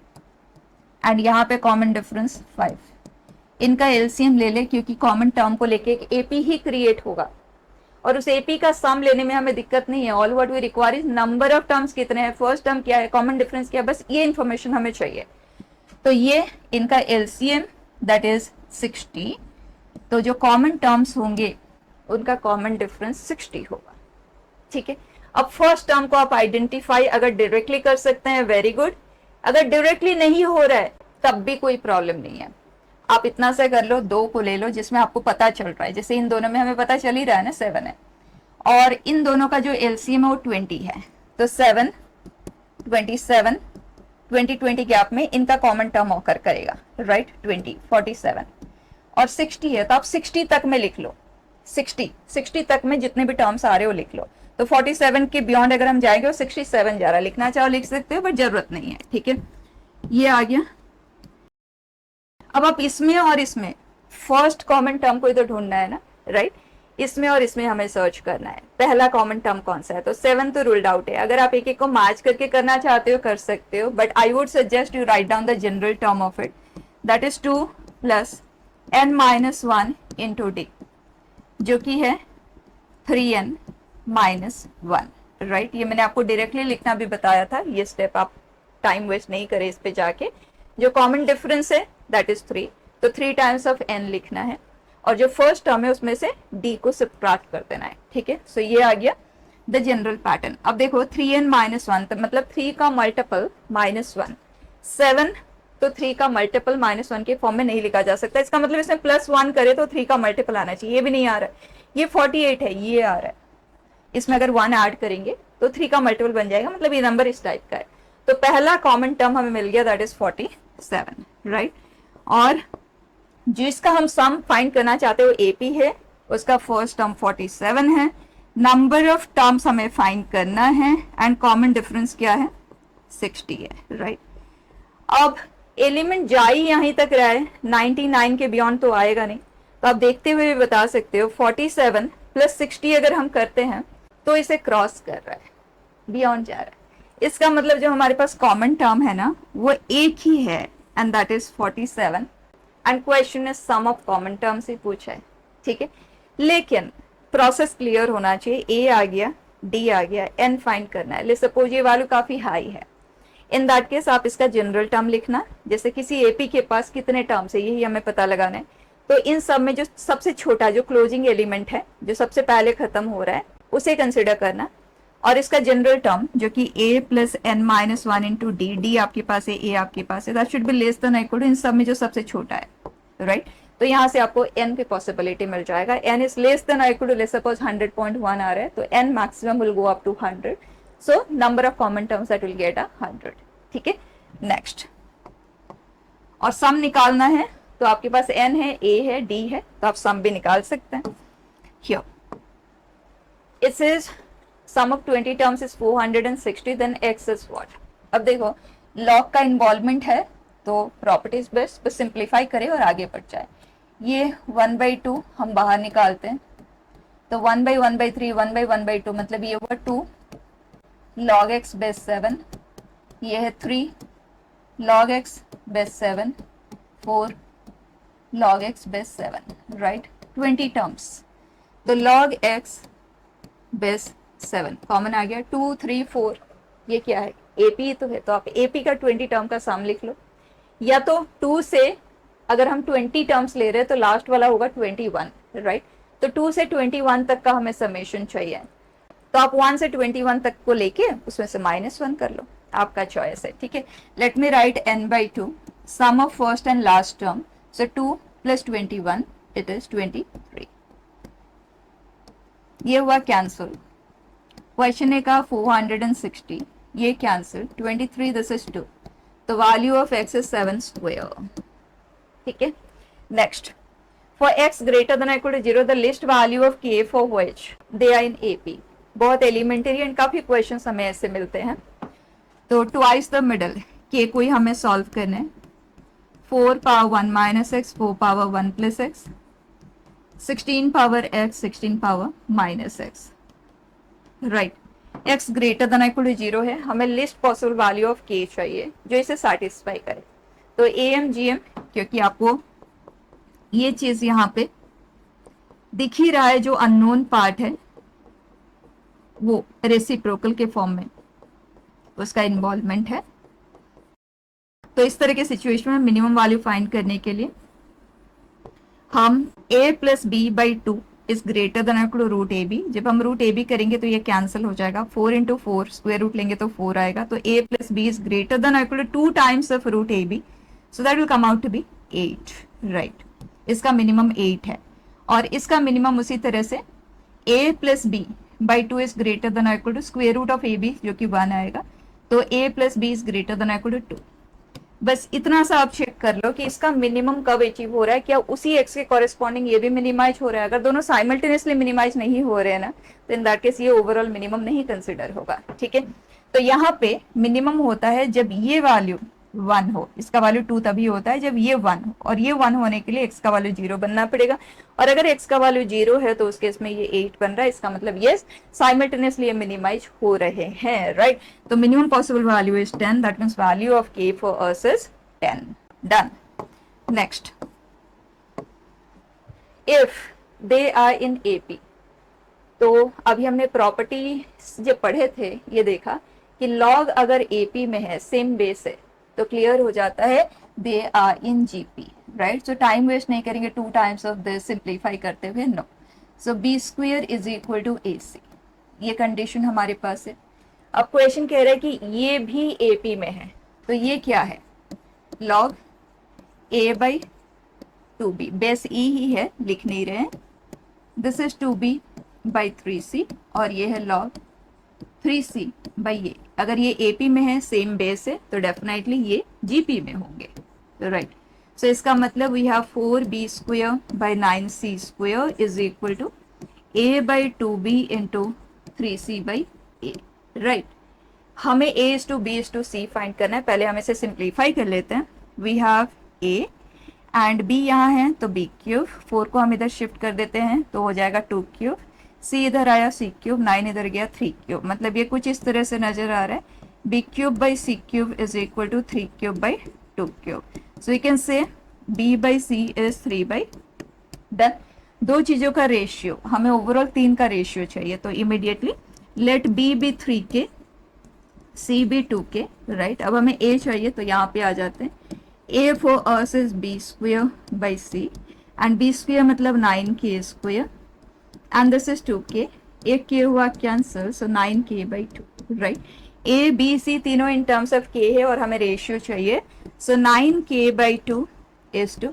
एंड यहाँ पे कॉमन डिफरेंस 5. इनका LCM ले ले क्योंकि कॉमन टर्म को लेके एक AP ही क्रिएट होगा और उस AP का सम लेने में हमें दिक्कत नहीं है. All what we require is number of terms कितने हैं, फर्स्ट टर्म क्या है, कॉमन डिफरेंस क्या है, बस ये इंफॉर्मेशन हमें चाहिए. तो ये इनका LCM दैट इज 60. तो जो कॉमन टर्म्स होंगे उनका कॉमन डिफरेंस 60 होगा. ठीक है, अब फर्स्ट टर्म को आप आइडेंटिफाई अगर डायरेक्टली कर सकते हैं वेरी गुड, अगर डायरेक्टली नहीं हो रहा है तब भी कोई प्रॉब्लम नहीं है. आप इतना सा कर लो, 2 को ले लो जिसमें आपको पता चल रहा है, जैसे इन दोनों में हमें पता चल ही रहा है ना 7 है, और इन दोनों का जो LCM है वो 20 है. तो 7, 27, 20 गैप में इनका कॉमन टर्म ऑकर करेगा. राइट, 20, 47 और 60 है, तो आप 60 तक में लिख लो. 60 तक में जितने भी टर्म्स आ रहे हो लिख लो. तो 47 के बियॉन्ड अगर हम जाएंगे वो 67 जा रहा है, लिखना चाहो लिख सकते हो बट जरूरत नहीं है. ठीक है, ये आ गया. अब आप इसमें और इसमें फर्स्ट कॉमन टर्म को इधर ढूंढना है ना. राइट, इसमें और इसमें हमें सर्च करना है पहला कॉमन टर्म कौन सा है. तो 7 तो रूल्ड आउट है. अगर आप एक एक को मैच करके करना चाहते हो कर सकते हो, but I would suggest you write down the general term of it that is 2 plus n minus 1 into d, जो कि है 3n minus 1. राइट। ये मैंने आपको डायरेक्टली लिखना भी बताया था, ये स्टेप आप टाइम वेस्ट नहीं करें इस पे जाके। जो कॉमन डिफरेंस है दैट इज 3, तो 3 टाइम्स ऑफ n लिखना है, और जो फर्स्ट टर्म है उसमें से d को सब्ट्रैक्ट कर देना है, ठीक है। सो ये आ गया द जनरल पैटर्न। अब देखो 3n माइनस 1, तो मतलब 3 का मल्टीपल -1, 7, तो 3 का मल्टीपल -1 के फॉर्म में नहीं लिखा जा सकता, इसका मतलब इसमें +1 करे तो 3 का मल्टीपल आना चाहिए, ये भी नहीं आ रहा है। ये 48 है, ये आ रहा है, इसमें अगर 1 ऐड करेंगे तो 3 का मल्टीपल बन जाएगा, मतलब ये नंबर इस टाइप का है। तो पहला कॉमन टर्म हमें मिल गया, दैट इज 47, राइट। और जिसका हम सम फाइंड करना चाहते हो एपी है, उसका फर्स्ट टर्म 47 है, नंबर ऑफ टर्म्स हमें फाइंड करना है, एंड कॉमन डिफरेंस क्या है, 60 है, राइट। अब एलिमेंट जा ही यहीं तक रहा है, 99 के बियॉन्ड तो आएगा नहीं, तो आप देखते हुए भी बता सकते हो 47 + 60 अगर हम करते हैं तो इसे क्रॉस कर रहा है, बियॉन्ड जा रहा है। इसका मतलब जो हमारे पास कॉमन टर्म है ना वो एक ही है, and that is 47, and question ने सम ऑफ कॉमन टर्म्स ही पूछा है, ठीक है। लेकिन प्रोसेस क्लियर होना चाहिए, ए आ गया, डी आ गया, एन फाइंड करना है। ले सपोज ये वैल्यू काफी हाई है, इन दैट केस आप इसका जनरल टर्म लिखना, जैसे किसी एपी के पास कितने टर्म्स है यही हमें पता लगाना है, तो इन सब में जो सबसे छोटा जो क्लोजिंग एलिमेंट है, जो सबसे पहले खत्म हो रहा है, उसे कंसिडर करना, और इसका जनरल टर्म जो कि a + n-1 into d, D आपके पास है, a आपके पास है, that should be less than equal to इन सब में जो सबसे छोटा है, राइट। तो यहाँ से आपको n की पॉसिबिलिटी मिल जाएगा, n is less than equal to, let's suppose 100.1 आ रहा है, तो n maximum will go up to 100, so number of common terms that will get 100, ठीक है। नेक्स्ट, और सम निकालना है, तो आपके पास n है, a है, d है, तो आप सम भी निकाल सकते हैं। Here it says sum of 20 terms is 460, then x is what? अब देखो log का इन्वॉल्वमेंट है, तो प्रॉपर्टीज बेस्ट बस सिंप्लीफाई करें और आगे बढ़ जाए। ये 1/2 हम बाहर निकालते हैं, तो 1/1/3, 1/1/2, मतलब ये हुआ 2 log x बेस 7, ये है 3 log x base 7, 4 log x base 7, right. 20 terms, तो log x बेस 7 कॉमन आ गया, 2 3 4, ये क्या है, एपी तो है, तो आप एपी का 20 टर्म का सम लिख लो, या तो 2 से अगर हम 20 टर्म्स ले रहे हैं तो लास्ट वाला होगा 21, राइट। तो 2 से 21 तक का हमें समेशन चाहिए, तो आप 1 से 21 तक को लेके उसमें से -1 कर लो, आपका चॉइस है, ठीक है। Let me write n/2 sum of first and last term, so 2 + 21 it is 23, ये हुआ कैंसिल। क्वेश्चन ने कहा 460, ये कैंसिल, 23 दिस इज 2, तो वैल्यू ऑफ x इज 7², ठीक है। Next, for x greater than equal to 0 the list value of k for which they are in AP। बहुत elementary and काफी क्वेश्चंस हमें ऐसे मिलते हैं। तो ट्वाइस द मिडल k को ही हमें सॉल्व करना है, 4 power 1 - x, 4 power 1 + x, 16 power x, 16 power -x, right. x greater than equal to 0 है, हमें list possible value of k चाहिए जो इसे सेटिस्फाई करे, तो am क्योंकि आपको ये चीज यहाँ पे दिख ही रहा है, जो अननोन पार्ट है वो रेसिप्रोकल के फॉर्म में उसका इन्वॉल्वमेंट है। तो इस तरह के सिचुएशन में मिनिमम वैल्यू फाइंड करने के लिए हम a + b/2 is greater than equal to √ab, जब हम √ab करेंगे तो ये कैंसिल हो जाएगा, 4 × 4 स्क्वायर रूट लेंगे तो 4 आएगा, तो a + b is greater than equal to 2 times of √ab, so that will come out to be 8, right. इसका मिनिमम 8 है, और इसका मिनिमम उसी तरह से a + b/2 is greater than equal to square root of ab जो कि 1 आएगा, तो a + b is greater than equal to 2। बस इतना सा आप चेक कर लो कि इसका मिनिमम कब अचीव हो रहा है, क्या उसी x के कॉरेस्पॉन्डिंग ये भी मिनिमाइज हो रहा है। अगर दोनों साइमल्टेनियसली मिनिमाइज नहीं हो रहे हैं ना, तो इन दैट केस ये ओवरऑल मिनिमम नहीं कंसिडर होगा, ठीक है। तो यहाँ पे मिनिमम होता है जब ये वैल्यू 1 हो, इसका वैल्यू 2 तभी होता है जब ये 1 हो, और ये 1 होने के लिए x का वैल्यू 0 बनना पड़ेगा, और अगर x का वैल्यू 0 है तो उस केस में ये 8 बन रहा है, इसका मतलब यस साइमल्टेनियसली ये मिनिमाइज हो रहे हैं, राइट। तो minimum possible value is 10, that means value of k for us is 10, done. Next, if they are in AP, तो अभी हमने प्रॉपर्टी जो पढ़े थे ये देखा कि लॉग अगर एपी में है, सेम बेस है, तो क्लियर हो जाता है they are in GP, right. So time waste नहीं करेंगे 2 टाइम्स ऑफ दिस सिंप्लीफाई करते हुए, no. So b square is equal to a c, ये कंडीशन हमारे पास है। अब क्वेश्चन कह रहा है कि ये भी एपी में है, तो ये क्या है, log a by 2b, base e ही है, लिख नहीं रहे हैं। This is 2b by 3c, और ये है लॉग 3c बाई ये। अगर ये एपी में है, सेम बेस है, तो डेफिनेटली ये जीपी में होंगे, राइट। सो इसका मतलब we have 4b square by 9c square is equal to a by 2b into 3c by a, right. हमें a is to b is to c find करना है। पहले हम इसे सिंप्लीफाई कर लेते हैं। We have a and b यहाँ है तो b क्यूब, 4 को हम इधर शिफ्ट कर देते हैं तो हो जाएगा 2 क्यूब, c इधर आया c क्यूब, 9 इधर गया 3 क्यूब। मतलब ये कुछ इस तरह से नजर आ रहा है, b cube by c cube is equal to 3 cube by 2 cube. So you can say b by c is 3 by, done. दो चीजों का रेशियो, हमें ओवरऑल 3 का रेशियो चाहिए, तो इमीडिएटली लेट b बी 3 के, c बी 2 के, राइट। अब हमें a चाहिए तो यहाँ पे आ जाते हैं। a for us is b square by c, and b square मतलब 9k square, and this is 2k, एक k हुआ cancel, so 9k by 2, right। a b c तीनों in terms of k है और हमें रेशियो चाहिए, so 9k by 2 is to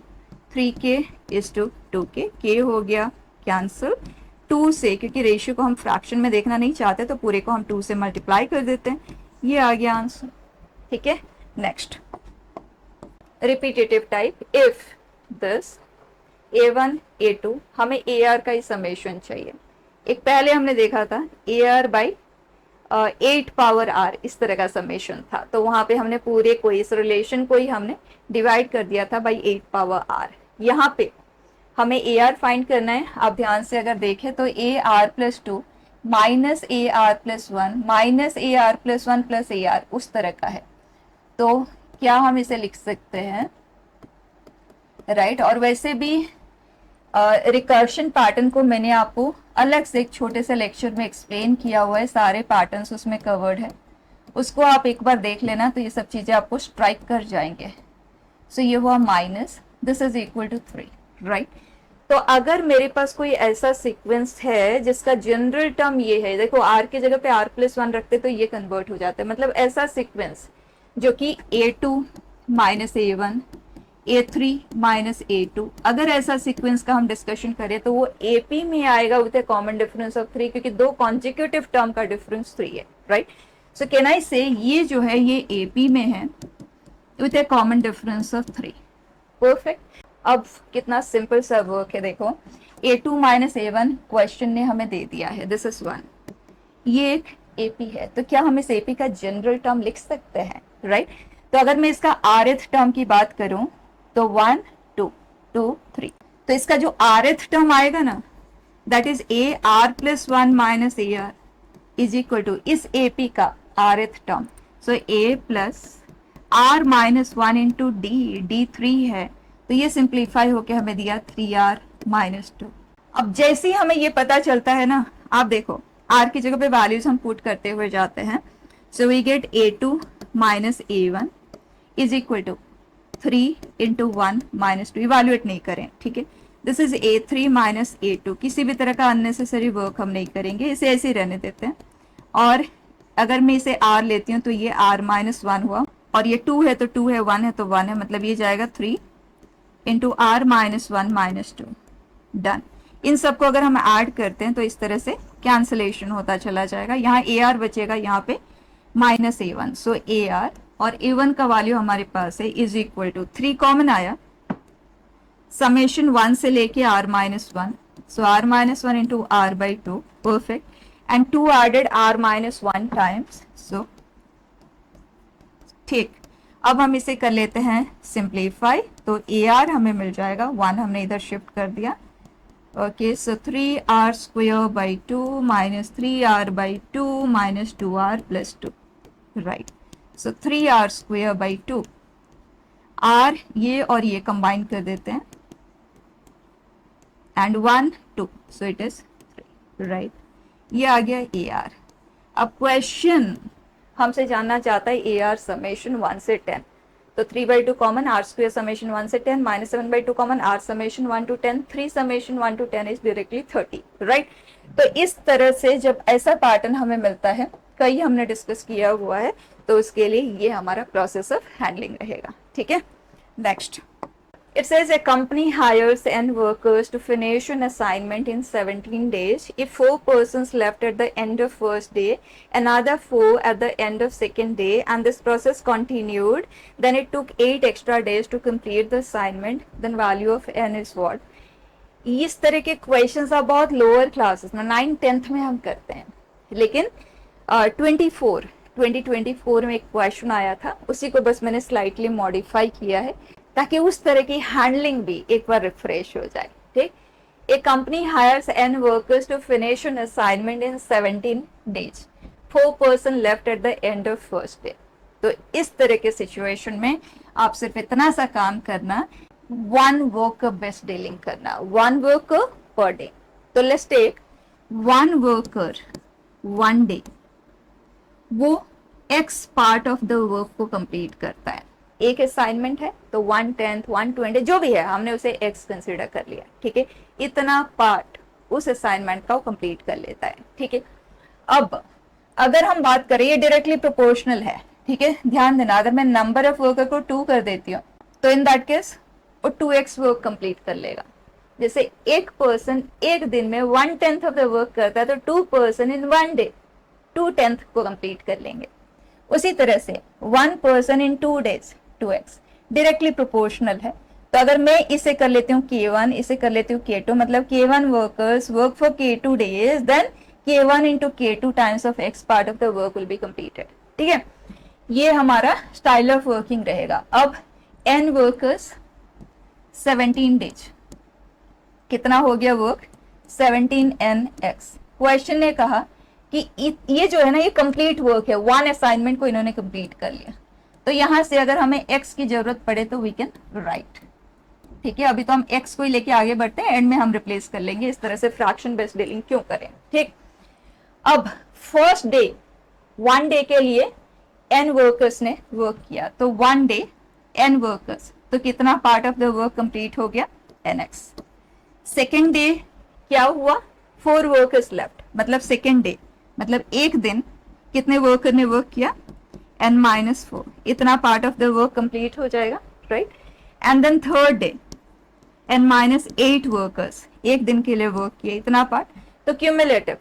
3k is to 2k, k हो गया कैंसिल 2 से, क्योंकि रेशियो को हम फ्रैक्शन में देखना नहीं चाहते तो पूरे को हम 2 से मल्टीप्लाई कर देते हैं, ये आ गया आंसर, ठीक है। Next repetitive type, if this a1 a2, हमें ar का ही समेशन चाहिए। एक पहले हमने देखा था ar बाई 8 पावर r, इस तरह का समेशन था, तो वहां पे हमने पूरे को, इस रिलेशन को ही हमने डिवाइड कर दिया था बाई 8 पावर r। यहाँ पे हमें ar फाइंड करना है। आप ध्यान से अगर देखें तो ar plus 2 minus ar plus 1 minus ar plus 1 plus ar, उस तरह का है, तो क्या हम इसे लिख सकते हैं, राइट। और वैसे भी रिकर्शन पैटर्न को मैंने आपको अलग से एक छोटे से लेक्चर में एक्सप्लेन किया हुआ है, सारे पैटर्न्स उसमें कवर्ड है, उसको आप एक बार देख लेना, तो ये सब चीजें आपको स्ट्राइक कर जाएंगे। सो ये हुआ minus, this is equal to 3, right. तो अगर मेरे पास कोई ऐसा सीक्वेंस है जिसका जनरल टर्म ये है, देखो आर की जगह पे आर प्लस 1 रखते तो ये कन्वर्ट हो जाता है, मतलब ऐसा सीक्वेंस जो कि a2 minus a1 a3 minus a2, अगर ऐसा सीक्वेंस का हम डिस्कशन करें तो वो AP में आएगा with A common difference of 3, क्योंकि दो कॉन्जिक्यूटिव टर्म का डिफरेंस 3 है, राइट। सो कैन आई से ये जो है ये AP में है with A common difference of 3, perfect. अब कितना सिंपल सा वर्क है, देखो a2 माइनस a1 क्वेश्चन ने हमें दे दिया है, दिस इज 1, ये एक AP है, तो क्या हम इस AP का जनरल टर्म लिख सकते हैं, राइट। तो अगर मैं इसका rth टर्म की बात करूं तो 1 2 2 3, तो इसका जो rth टर्म आएगा ना, that is ar plus 1 minus ar is equal to इस AP का rth term, so a plus r minus 1 into d 3 है, तो ये सिंप्लीफाई होके हमें दिया 3r माइनस 2। अब जैसे ही हमें ये पता चलता है ना, आप देखो r की जगह पे वैल्यूज हम पुट करते हुए जाते हैं, so we get a2 minus a1 is equal to 3 into 1 minus 2, evaluate नहीं करें, ठीक है। This is a3 minus a2, किसी भी तरह का अननेसेसरी वर्क हम नहीं करेंगे, इसे ऐसे ही रहने देते हैं। और अगर मैं इसे r लेती हूँ तो ये r माइनस 1 हुआ, और ये 2 है तो 2 है, 1 है तो 1 है, मतलब ये जाएगा 3 into r minus 1 minus 2, done. इन सबको अगर हम ऐड करते हैं तो इस तरह से कैंसलेशन होता चला जाएगा, यहाँ ar बचेगा, यहाँ पे माइनस a1, सो ar और a1 का वैल्यू हमारे पास है इज इक्वल टू 3 कॉमन आया, समेशन 1 से लेके r minus 1, so r minus 1 into r by 2, perfect, and 2 added r minus 1 times, so ठीक। अब हम इसे कर लेते हैं सिंप्लीफाई, तो ar हमें मिल जाएगा, 1 हमने इधर शिफ्ट कर दिया, okay. So 3r square by 2 minus 3r by 2 minus 2r plus 2, right. So 3r square by 2, r ये और ये कंबाइन कर देते हैं, and 1 2, so it is 3, right. ये आ गया ए आर। अब क्वेश्चन हमसे जानना चाहता है ए आर समेशन 1 से 10, तो 3/2 कॉमन, आर स्क्वायर समेशन 1 से 10 minus 7/2 common, or summation 1 to 10, 3 summation 1 to 10 is directly 30, right. तो इस तरह से जब ऐसा पैटर्न हमें मिलता है, कई हमने डिस्कस किया हुआ है, तो उसके लिए ये हमारा प्रोसेस ऑफ हैंडलिंग रहेगा, ठीक है। Next it says a company hires n workers to finish an assignment in 17 days. If 4 persons left at the end of first day, another 4 at the end of second day, and this process continued, then it took 8 extra days to complete the assignment, then value of n is what? इस तरह के questions आप बहुत lower classes में 9th-10th में हम करते हैं, लेकिन 2024 में एक क्वेश्चन आया था, उसी को बस मैंने स्लाइटली मॉडिफाई किया है ताकि उस तरह की हैंडलिंग भी एक बार रिफ्रेश हो जाए, ठीक। A company hires n workers to finish an assignment in 17 days, 4 person left at the end of first day. तो इस तरह के सिचुएशन में आप सिर्फ इतना सा काम करना, 1 वर्कर बेस्ट डीलिंग करना, 1 वर्कर पर डे। तो लेट्स टेक 1 वर्कर 1 डे, वो x part of the work को कंप्लीट करता है। एक असाइनमेंट है तो 1/10 1/20 जो भी है, हमने उसे x कंसीडर कर लिया, ठीक है। इतना पार्ट उस असाइनमेंट का वो कंप्लीट कर लेता है, ठीक है। अब अगर हम बात करें, ये डायरेक्टली प्रोपोर्शनल है, ठीक है, ध्यान देना। अगर मैं नंबर ऑफ वर्कर को 2 कर देती हूँ तो इन दैट केस वो 2x वर्क कंप्लीट कर लेगा। जैसे एक पर्सन एक दिन में 1/10 ऑफ द वर्क करता है, तो 2 पर्सन इन 1 डे 2/10 को कंप्लीट कर लेंगे। उसी तरह से 1 person in 2 days 2x directly proportional है। तो अगर मैं इसे कर लेती हूँ K1, इसे कर लेती हूँ K2, मतलब K1 workers work for K2 days, देन K1 into K2 times of x part of the work will be completed, ठीक है। ये हमारा स्टाइल ऑफ वर्किंग रहेगा। अब n वर्कर्स 17 days, कितना हो गया वर्क? 17nx। क्वेश्चन ने कहा कि ये जो है ना, ये कंप्लीट वर्क है, 1 असाइनमेंट को इन्होंने कंप्लीट कर लिया। तो यहां से अगर हमें x की जरूरत पड़े तो वी कैन राइट, ठीक है। अभी तो हम x को ही लेके आगे बढ़ते हैं, एंड में हम रिप्लेस कर लेंगे। इस तरह से फ्रैक्शन बेस्ड डीलिंग क्यों करें, ठीक। अब फर्स्ट डे 1 डे के लिए n वर्कर्स ने वर्क किया, तो 1 डे n वर्कर्स, तो कितना part of the work complete हो गया? nx। सेकेंड डे क्या हुआ? 4 वर्कर्स लेफ्ट, मतलब सेकेंड डे, मतलब एक दिन कितने वर्कर ने वर्क किया? n-4, इतना part of the work complete हो जाएगा, right. And then third day n-8 workers, एक दिन के लिए वर्क किया, इतना पार्ट। तो क्यूमुलेटिव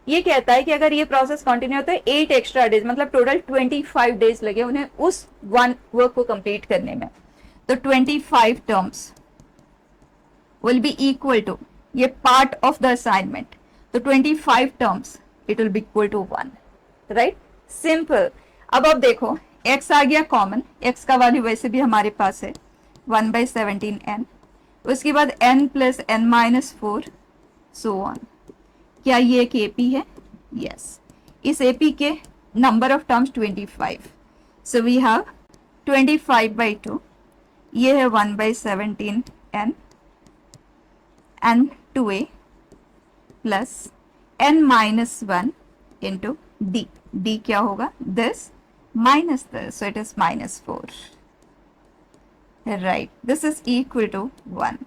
ये कहता है कि अगर ये प्रोसेस कंटिन्यू होता है 8 एक्स्ट्रा डेज, मतलब टोटल 25 डेज लगे उन्हें उस 1 वर्क को कंप्लीट करने में। तो 25 terms will be equal to ये पार्ट ऑफ द असाइनमेंट, तो 25 terms it will be equal to 1, right, simple. अब देखो x आ गया कॉमन, x का वैल्यू वैसे भी हमारे पास है 1/17n, उसके बाद n + n-4 सो ऑन। क्या ये एक AP है? यस। इस AP के number of terms 25, so we have 25/2, ये है 1/17n and 2a plus n-1 into d, d क्या होगा? this minus this, so it is -4, right, this is equal to 1।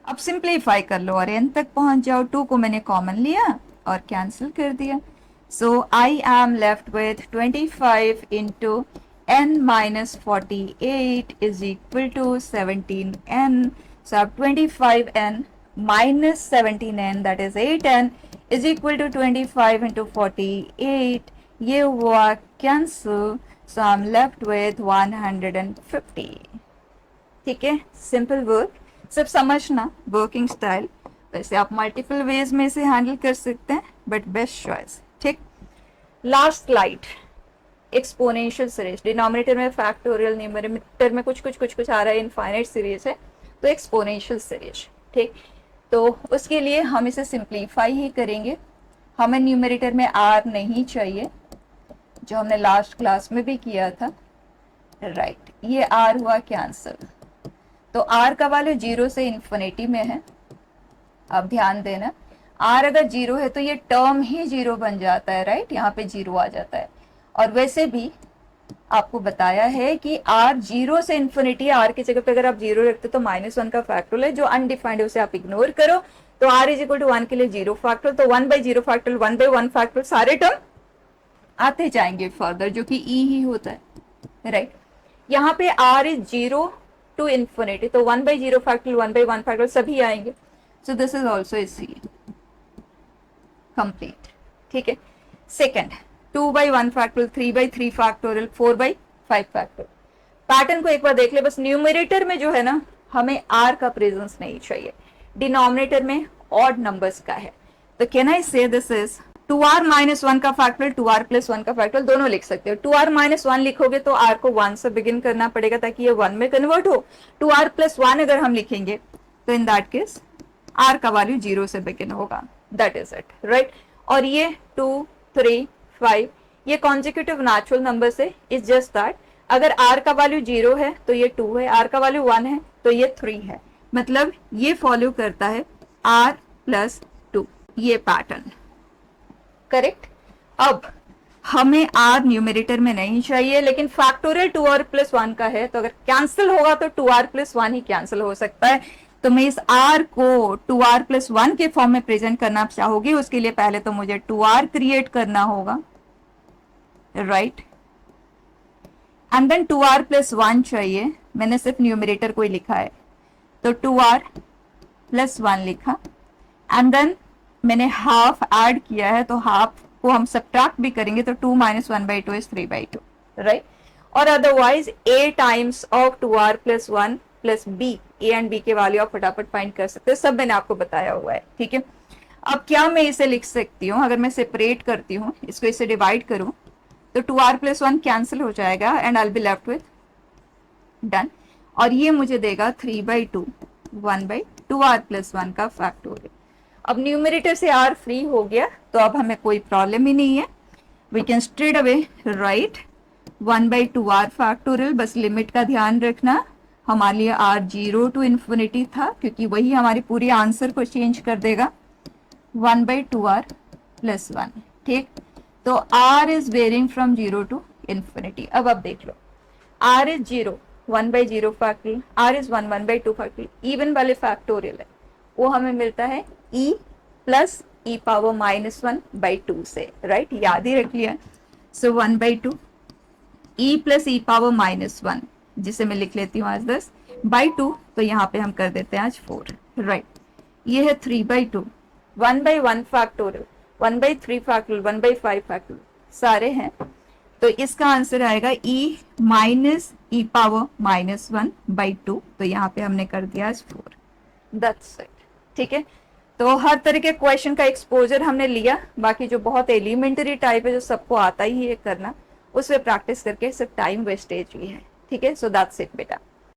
अब सिंप्लीफाई कर लो और n तक पहुंच जाओ। 2 को मैंने कॉमन लिया और कैंसिल कर दिया, so I am left with 25 into n-48 is equal to 17n, so I have 25n minus 17n, that is 8n, is equal to 25 into 48, ये हुआ cancel, so I'm left with 150, ठीक है। Simple work, सब समझना working style. वैसे आप multiple ways में से हैंडल कर सकते हैं, बट बेस्ट चॉइस, ठीक। Last slide, exponential series, denominator में फैक्टोरियल, न्यूमरेटर में कुछ आ रहा है, इनफाइनाइट सीरीज है, तो एक्सपोनेंशियल सीरीज, ठीक। तो उसके लिए हम इसे सिंप्लीफाई ही करेंगे। हमें न्यूमरेटर में r नहीं चाहिए, जो हमने लास्ट क्लास में भी किया था, राइट। ये r हुआ कैंसिल, तो r का वैल्यू 0 से इन्फिनिटी में है। अब ध्यान देना, आर अगर जीरो है तो ये टर्म ही जीरो बन जाता है, राइट, यहाँ पे जीरो आ जाता है। और वैसे भी आपको बताया है कि आर जीरो से इन्फिनिटी, आर की जगह पे अगर आप जीरो रखते तो -1 का फैक्टोरियल है, जो अनडिफाइंड है उसे आप इग्नोर करो, तो आर इज इक्वल टू 1 के लिए जीरो फैक्टोरियल, तो 1/0 फैक्टोरियल, 1/1 फैक्टोरियल, सारे टर्म आते जाएंगे फर्दर, जो कि ई ही होता है, राइट। यहाँ पे R is zero to infinity, तो 1/0 फैक्टोरियल, 1/1 फैक्टोरियल सभी आएंगे, so this is also a C complete, ठीक है। Second, 2/1 factorial, 3/3 factorial, 4/5 factorial. Pattern को एक बार देख ले, बस न्यूमरेटर में जो है ना हमें आर का प्रेजेंस नहीं चाहिए, डिनोमिनेटर में ऑड नंबर्स का है, तो कैन आई से दिस इज 2r-1 का फैक्टोरियल, 2r+1 का फैक्टोरियल, दोनों लिख सकते हो। 2r-1 लिखोगे तो r को 1 से बिगिन करना पड़ेगा ताकि ये 1 में कन्वर्ट हो। 2r+1 अगर हम लिखेंगे तो इन दैट केस r का वैल्यू 0 से बिगिन होगा, दैट इज इट, राइट। और ये 2, 3, 5 ये कॉन्जिक्यूटिव नेचुरल नंबर्स है, इज जस्ट दैट अगर r का वैल्यू 0 है तो ये 2 है, r का वैल्यू 1 है तो ये 3 है, मतलब ये फॉलो करता है r+2, ये पैटर्न, करेक्ट। अब हमें r न्यूमरेटर में नहीं चाहिए, लेकिन फैक्टोरियल 2r+1 का है, तो अगर कैंसिल होगा तो 2r+1 ही कैंसिल हो सकता है, तो मैं इस r को 2r+1 के फॉर्म में प्रेजेंट करना चाहूंगी, उसके लिए पहले तो मुझे 2r क्रिएट करना होगा, राइट, एंड देन 2r+1 चाहिए, मैंने सिर्फ न्यूमरेटर को ही लिखा है, तो 2r+1 लिखा, एंड देन मैंने हाफ ऐड किया है, तो हाफ को हम सब्ट्रैक्ट भी करेंगे तो 2 - 1/2 इज 3/2, राइट। और otherwise a times of 2r+1 plus b, a and b के वैल्यू आप फटाफट फाइंड कर सकते हो, सब मैंने आपको बताया हुआ है, ठीक है। अब क्या मैं इसे लिख सकती हूँ, अगर मैं सेपरेट करती हूँ, इसको इससे डिवाइड करूं तो 2r+1 कैंसिल हो जाएगा and I will be left with done, और ये मुझे देगा 3/2, 1/2r+1 का फैक्टोरियल। अब न्यूमरेटर से r फ्री हो गया, तो अब हमें कोई प्रॉब्लम ही नहीं है, we can straight away write 1/2r factorial. बस लिमिट का ध्यान रखना, हमारे लिए r 0 टू इन्फिनिटी था, क्योंकि वही हमारी पूरी आंसर को चेंज कर देगा, 1/2r+1, ठीक। तो r is varying from 0 to infinity. अब देख लो, r is 0, 1/0 factorial, r is 1, 1/2 factorial, even वाले फैक्टोरियल है, वो हमें मिलता है e प्लस e पावर -1/2 से, राइट, याद ही रख लिया। सो 1/2 e प्लस e पावर -1, जिसे मैं लिख लेती हूँ आज 10/2, तो यहाँ पे हम कर देते हैं आज 4, राइट। ये है 3/2, 1/1 फैक्टोरियल, 1/3 फैक्टोरियल, 1/5 फैक्टोरियल सारे हैं, तो इसका आंसर आएगा e माइनस e पावर -1/2, तो यहाँ पे हमने कर दिया आज 4, दैट्स इट, ठीक है। तो हर तरह के क्वेश्चन का एक्सपोजर हमने लिया, बाकी जो बहुत एलिमेंटरी टाइप है जो सबको आता ही है करना, उस पर प्रैक्टिस करके सिर्फ टाइम वेस्टेज ही है, ठीक है। सो दैट्स इट बेटा।